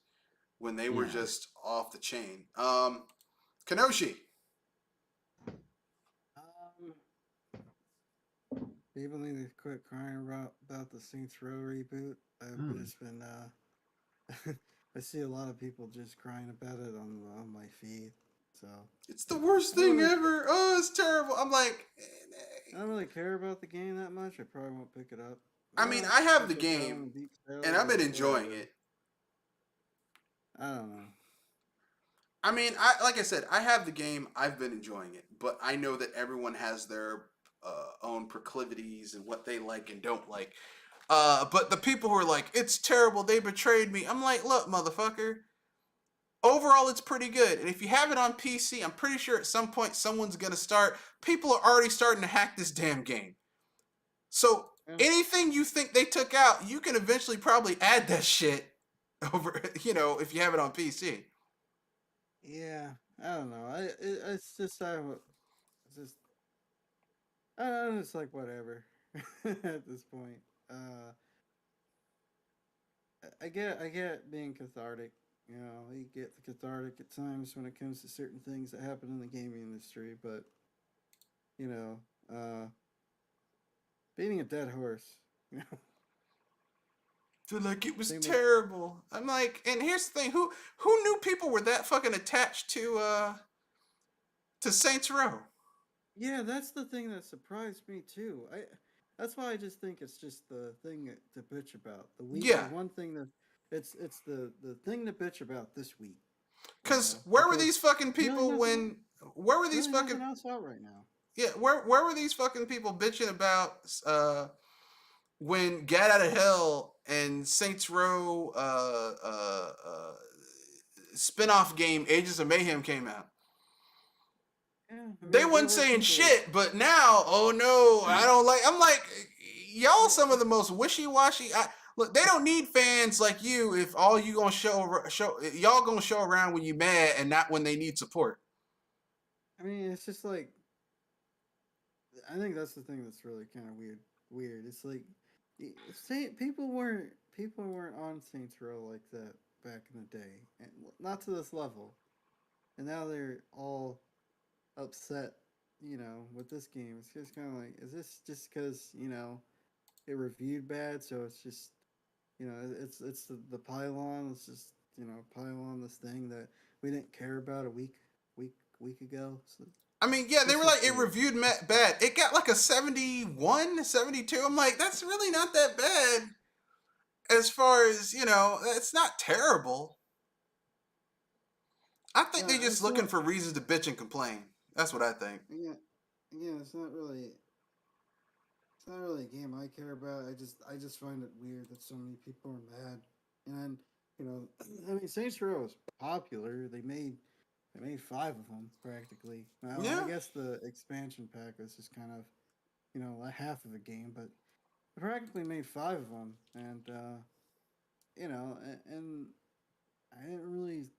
when they were Yeah. just off the chain. Kanoshi. Um, people need to quit crying about the Saints Row reboot. I've just been I see a lot of people just crying about it on my feed. So It's the worst I don't thing really, ever. Oh, it's terrible. I'm like, I don't really care about the game that much. I probably won't pick it up. I mean, I have the If it's out game on deep sale, and I've been then enjoying whatever. it. I don't know. I mean, like I said, I have the game. I've been enjoying it, but I know that everyone has their own proclivities and what they like and don't like. But the people who are like, it's terrible, they betrayed me. I'm like, look, motherfucker. Overall, it's pretty good. And if you have it on PC, I'm pretty sure at some point someone's gonna start. People are already starting to hack this damn game. So Yeah. anything you think they took out, you can eventually probably add that shit over. If you have it on PC. Yeah, I don't know. It's just it's just it's like whatever at this point. Uh, I get being cathartic. You know, you get cathartic at times when it comes to certain things that happen in the gaming industry. But you know, beating a dead horse. You know, They're like, it was same with terrible. I'm like, and here's the thing: who knew people were that fucking attached to Saints Row? yeah, that's the thing that surprised me too. That's why I just think it's just the thing to bitch about. The Yeah, one thing that it's the thing to bitch about this week. You because know, where were because these fucking really people nothing when? Where were these really fucking? nothing else out right now. Yeah, where were these fucking people bitching about when Get Out of Hell and Saints Row spin-off game Ages of Mayhem came out? Yeah, I They mean there wasn't were saying people. shit, but now, oh no, I don't like. I'm like, y'all Yeah, some of the most wishy-washy. Look, they don't need fans like you if all you gonna show y'all gonna show around when you mad and not when they need support. I mean it's just like I think that's the thing that's really kind of weird. Weird. It's like people weren't on Saints Row like that back in the day, and not to this level. And now they're all upset, with this game. It's just kind of like, is this just because it reviewed bad? So it's just it's the pylon. It's just pylon this thing that we didn't care about a week ago. So I mean, yeah, they it's were just like, it weird. reviewed bad. It got like a 71, 72. I'm like, that's really not that bad as far as, it's not terrible. I think Yeah, they just it's looking not. for reasons to bitch and complain. That's what I think. Yeah, yeah. It's not really a game I care about. I just find it weird that so many people are mad. And I mean, Saints Row is popular. They made five of them practically. Now I Yeah. guess the expansion pack was just kind of a half of a game, but they practically made five of them, and and I didn't really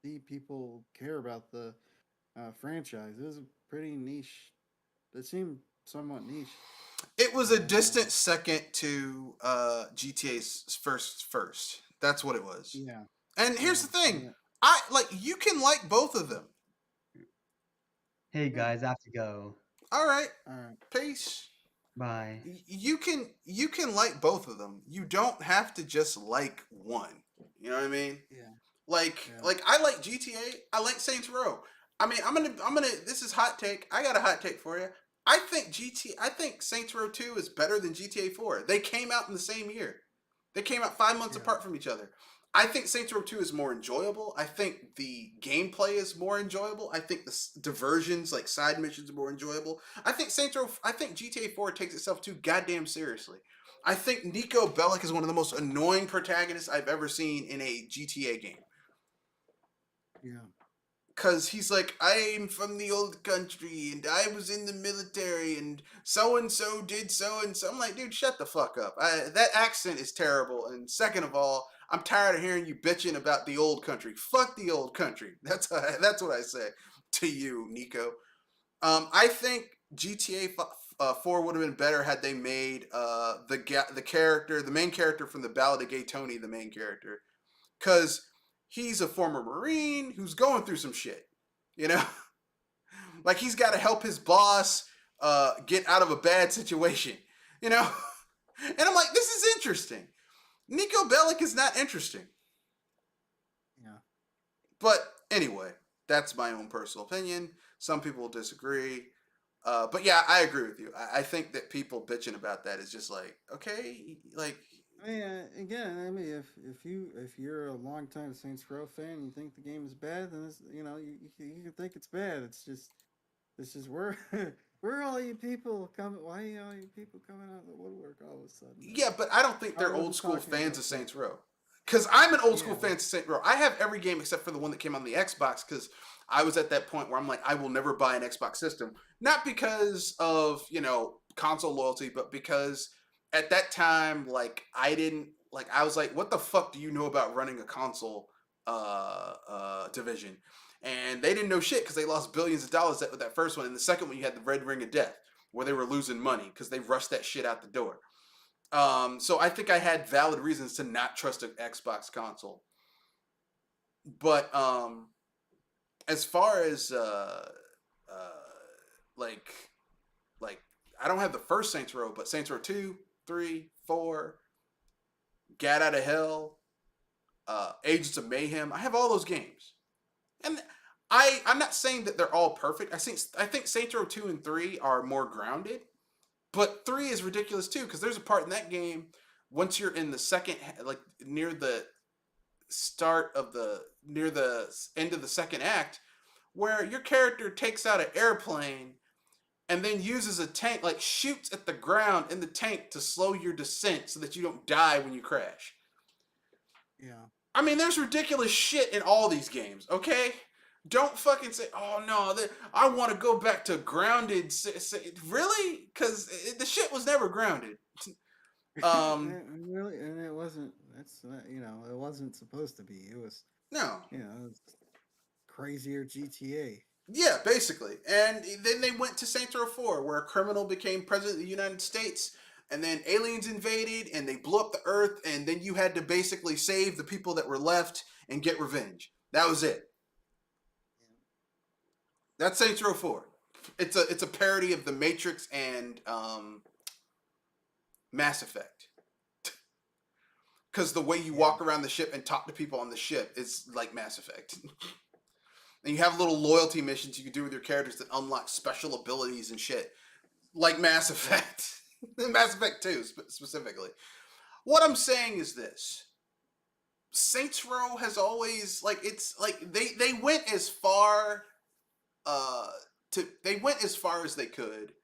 see people care about the franchise. It was a pretty niche. It seemed somewhat niche, It was a and distant second to GTA's first. That's what it was. yeah, And here's yeah, the thing. yeah, You can like both of them. Hey yeah. guys, I have to go. All right. All right. Peace. Bye. You can like both of them. You don't have to just like one. You know what I mean? Yeah, Like yeah, like I like GTA. I like Saints Row. I mean, I'm gonna. This is hot take. I got a hot take for you. I think Saints Row 2 is better than GTA 4. They came out in the same year. They came out 5 months yeah, apart from each other. I think Saints Row 2 is more enjoyable. I think the gameplay is more enjoyable. I think the diversions, like side missions, are more enjoyable. I think GTA 4 takes itself too goddamn seriously. I think Nico Bellic is one of the most annoying protagonists I've ever seen in a GTA game. yeah. Cause he's like, I'm from the old country and I was in the military and so did so and so. I'm like, dude, shut the fuck up. That accent is terrible. And second of all, I'm tired of hearing you bitching about the old country. Fuck the old country. That's what I say to you, Nico. I think GTA 4 would have been better had they made the main character from the Ballad of Gay Tony, the main character, because he's a former Marine who's going through some shit, you know? Like, he's got to help his boss get out of a bad situation, you know? And I'm like, this is interesting. Nico Bellic is not interesting. Yeah. But anyway, that's my own personal opinion. Some people will disagree. But yeah, I agree with you. I think that people bitching about that is just like, okay, like, I mean, again, I mean, if you're a longtime Saints Row fan and you think the game is bad, then it's, you know, you can think it's bad. It's just where where are all you people coming? Why are all you people coming out of the woodwork all of a sudden? yeah, but I don't think I they're wasn't old school talking fans about of that. Saints Row. Because I'm an old school Yeah. fan of Saints Row. I have every game except for the one that came on the Xbox because I was at that point where I'm like, I will never buy an Xbox system. Not because of, you know, console loyalty, but because at that time, like, I was like, what the fuck do you know about running a console division? And they didn't know shit because they lost billions of dollars with that first one. And the second one, you had the Red Ring of Death, where they were losing money because they rushed that shit out the door. So I think I had valid reasons to not trust an Xbox console. But as far as like I don't have the first Saints Row, but Saints Row 2, 3, 4, Gat Out of Hell, Agents of Mayhem, I have all those games. And I'm not saying that they're all perfect. I think Saints Row 2 and 3 are more grounded. But 3 is ridiculous too, because there's a part in that game, once you're in the second, like near the end of the second act, where your character takes out an airplane and then uses a tank, like shoots at the ground in the tank to slow your descent so that you don't die when you crash. Yeah. I mean, there's ridiculous shit in all these games, okay? Don't fucking say, oh no, I want to go back to grounded. Really? Because the shit was never grounded. And really, and it wasn't. That's you know, it wasn't supposed to be. It was, No. you know, it's crazier GTA. Yeah, basically. And then they went to Saints Row 4, where a criminal became president of the United States, and then aliens invaded, and they blew up the Earth, and then you had to basically save the people that were left and get revenge. That was it. That's Saints Row 4. It's a parody of The Matrix and Mass Effect. Because the way you walk around the ship and talk to people on the ship is like Mass Effect. And you have little loyalty missions you can do with your characters that unlock special abilities and shit. Like Mass Effect. Mass Effect 2 specifically. What I'm saying is this. Saints Row has always, like, it's like they went as far they went as far as they could,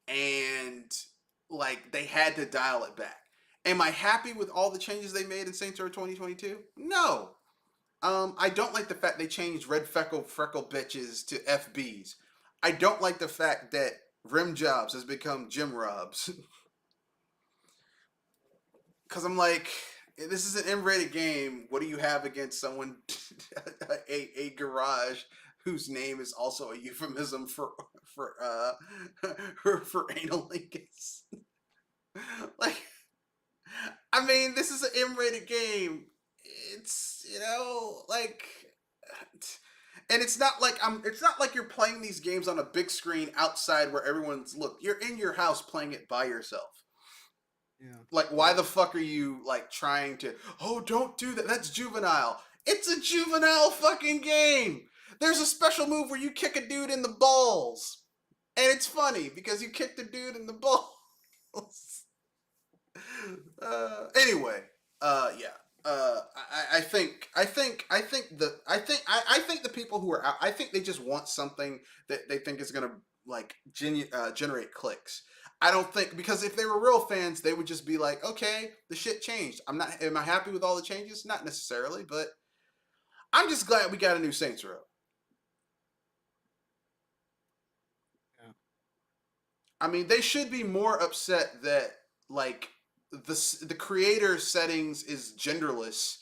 and like they had to dial it back. Am I happy with all the changes they made in Saints Row 2022? No. I don't like the fact they changed red freckle bitches to FBs. I don't like the fact that Rim Jobs has become Jim Robs. Because I'm like, this is an M-rated game. What do you have against someone, a garage whose name is also a euphemism for anal lingus? Like, I mean, this is an M-rated game. It's, you know, like, and it's not like you're playing these games on a big screen outside where everyone's you're in your house playing it by yourself. Yeah. Like, why the fuck are you like trying to, oh, don't do that, that's juvenile. It's a juvenile fucking game. There's a special move where you kick a dude in the balls. And it's funny because you kicked a dude in the balls. Anyway, yeah. I think the people who are out, I think they just want something that they think is gonna like generate clicks. I don't think, because if they were real fans, they would just be like, okay, the shit changed. Am I happy with all the changes? Not necessarily, but I'm just glad we got a new Saints Row. I mean, they should be more upset that like the creator settings is genderless,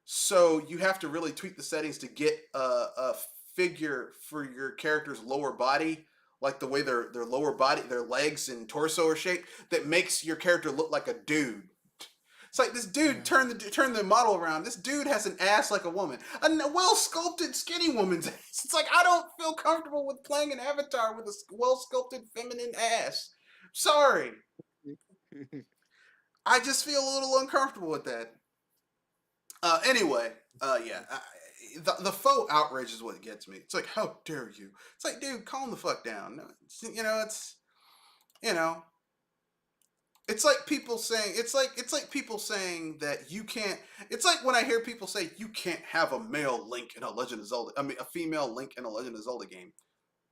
so you have to really tweak the settings to get a figure for your character's lower body, like the way their lower body, their legs and torso are shaped, that makes your character look like a dude. It's like this dude turn the model around. This dude has an ass like a woman, a well sculpted skinny woman's ass. It's like I don't feel comfortable with playing an avatar with a well sculpted feminine ass. Sorry, I just feel a little uncomfortable with that. Anyway, yeah, the faux outrage is what gets me. It's like, how dare you? It's like, dude, calm the fuck down. No, it's you know, it's like people saying it's like people saying that you can't. It's like when I hear people say you can't have a male Link in a Legend of Zelda. I mean, a female Link in a Legend of Zelda game.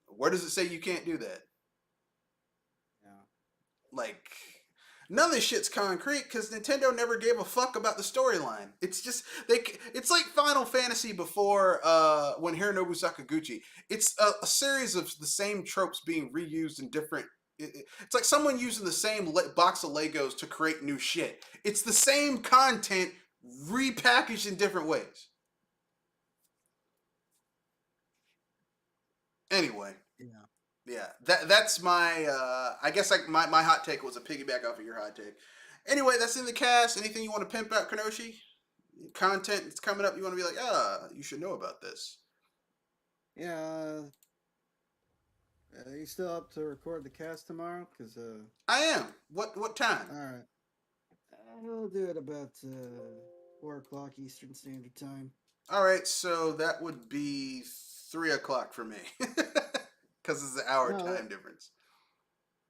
Where does it say you can't do that? Yeah. Like, none of this shit's concrete because Nintendo never gave a fuck about the storyline. It's just it's like Final Fantasy before when Hironobu Sakaguchi. It's a series of the same tropes being reused in different. It's like someone using the same box of Legos to create new shit. It's the same content repackaged in different ways. Anyway. Yeah, that's my I guess like my hot take was a piggyback off of your hot take. Anyway, that's in the cast. Anything you want to pimp out, Kenoshi? Content that's coming up you want to be like, you should know about this. Yeah. Are you still up to record the cast tomorrow? Cause I am. What time? all right, we'll do it about 4 o'clock Eastern Standard Time. All right, so that would be 3 o'clock for me, because it's an hour time difference.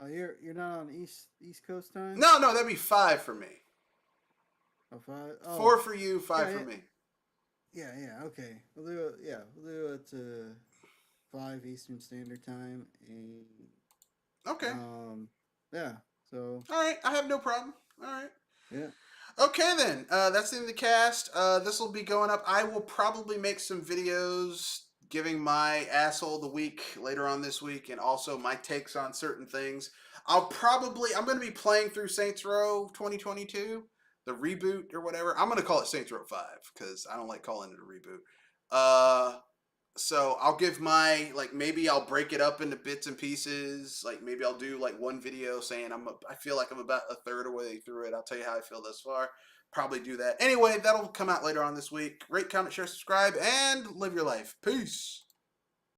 Oh, you're not on East Coast time? No, that'd be 5 for me. Oh, 5. Oh. 4 for you, 5 for me. Yeah, okay. We'll do it. Yeah, we'll do it 5 Eastern Standard Time. And, okay. Yeah. So. All right, I have no problem. All right. Yeah. Okay then, that's in the cast. This will be going up. I will probably make some videos giving my asshole of the week later on this week, and also my takes on certain things. I'm going to be playing through Saints Row 2022, the reboot or whatever. I'm going to call it Saints Row 5 because I don't like calling it a reboot. So I'll give my, like, maybe I'll break it up into bits and pieces. Like, maybe I'll do, like, one video saying I feel like I'm about a third of the way through it. I'll tell you how I feel thus far. Probably do that. Anyway, that'll come out later on this week. Rate, comment, share, subscribe, and live your life. Peace.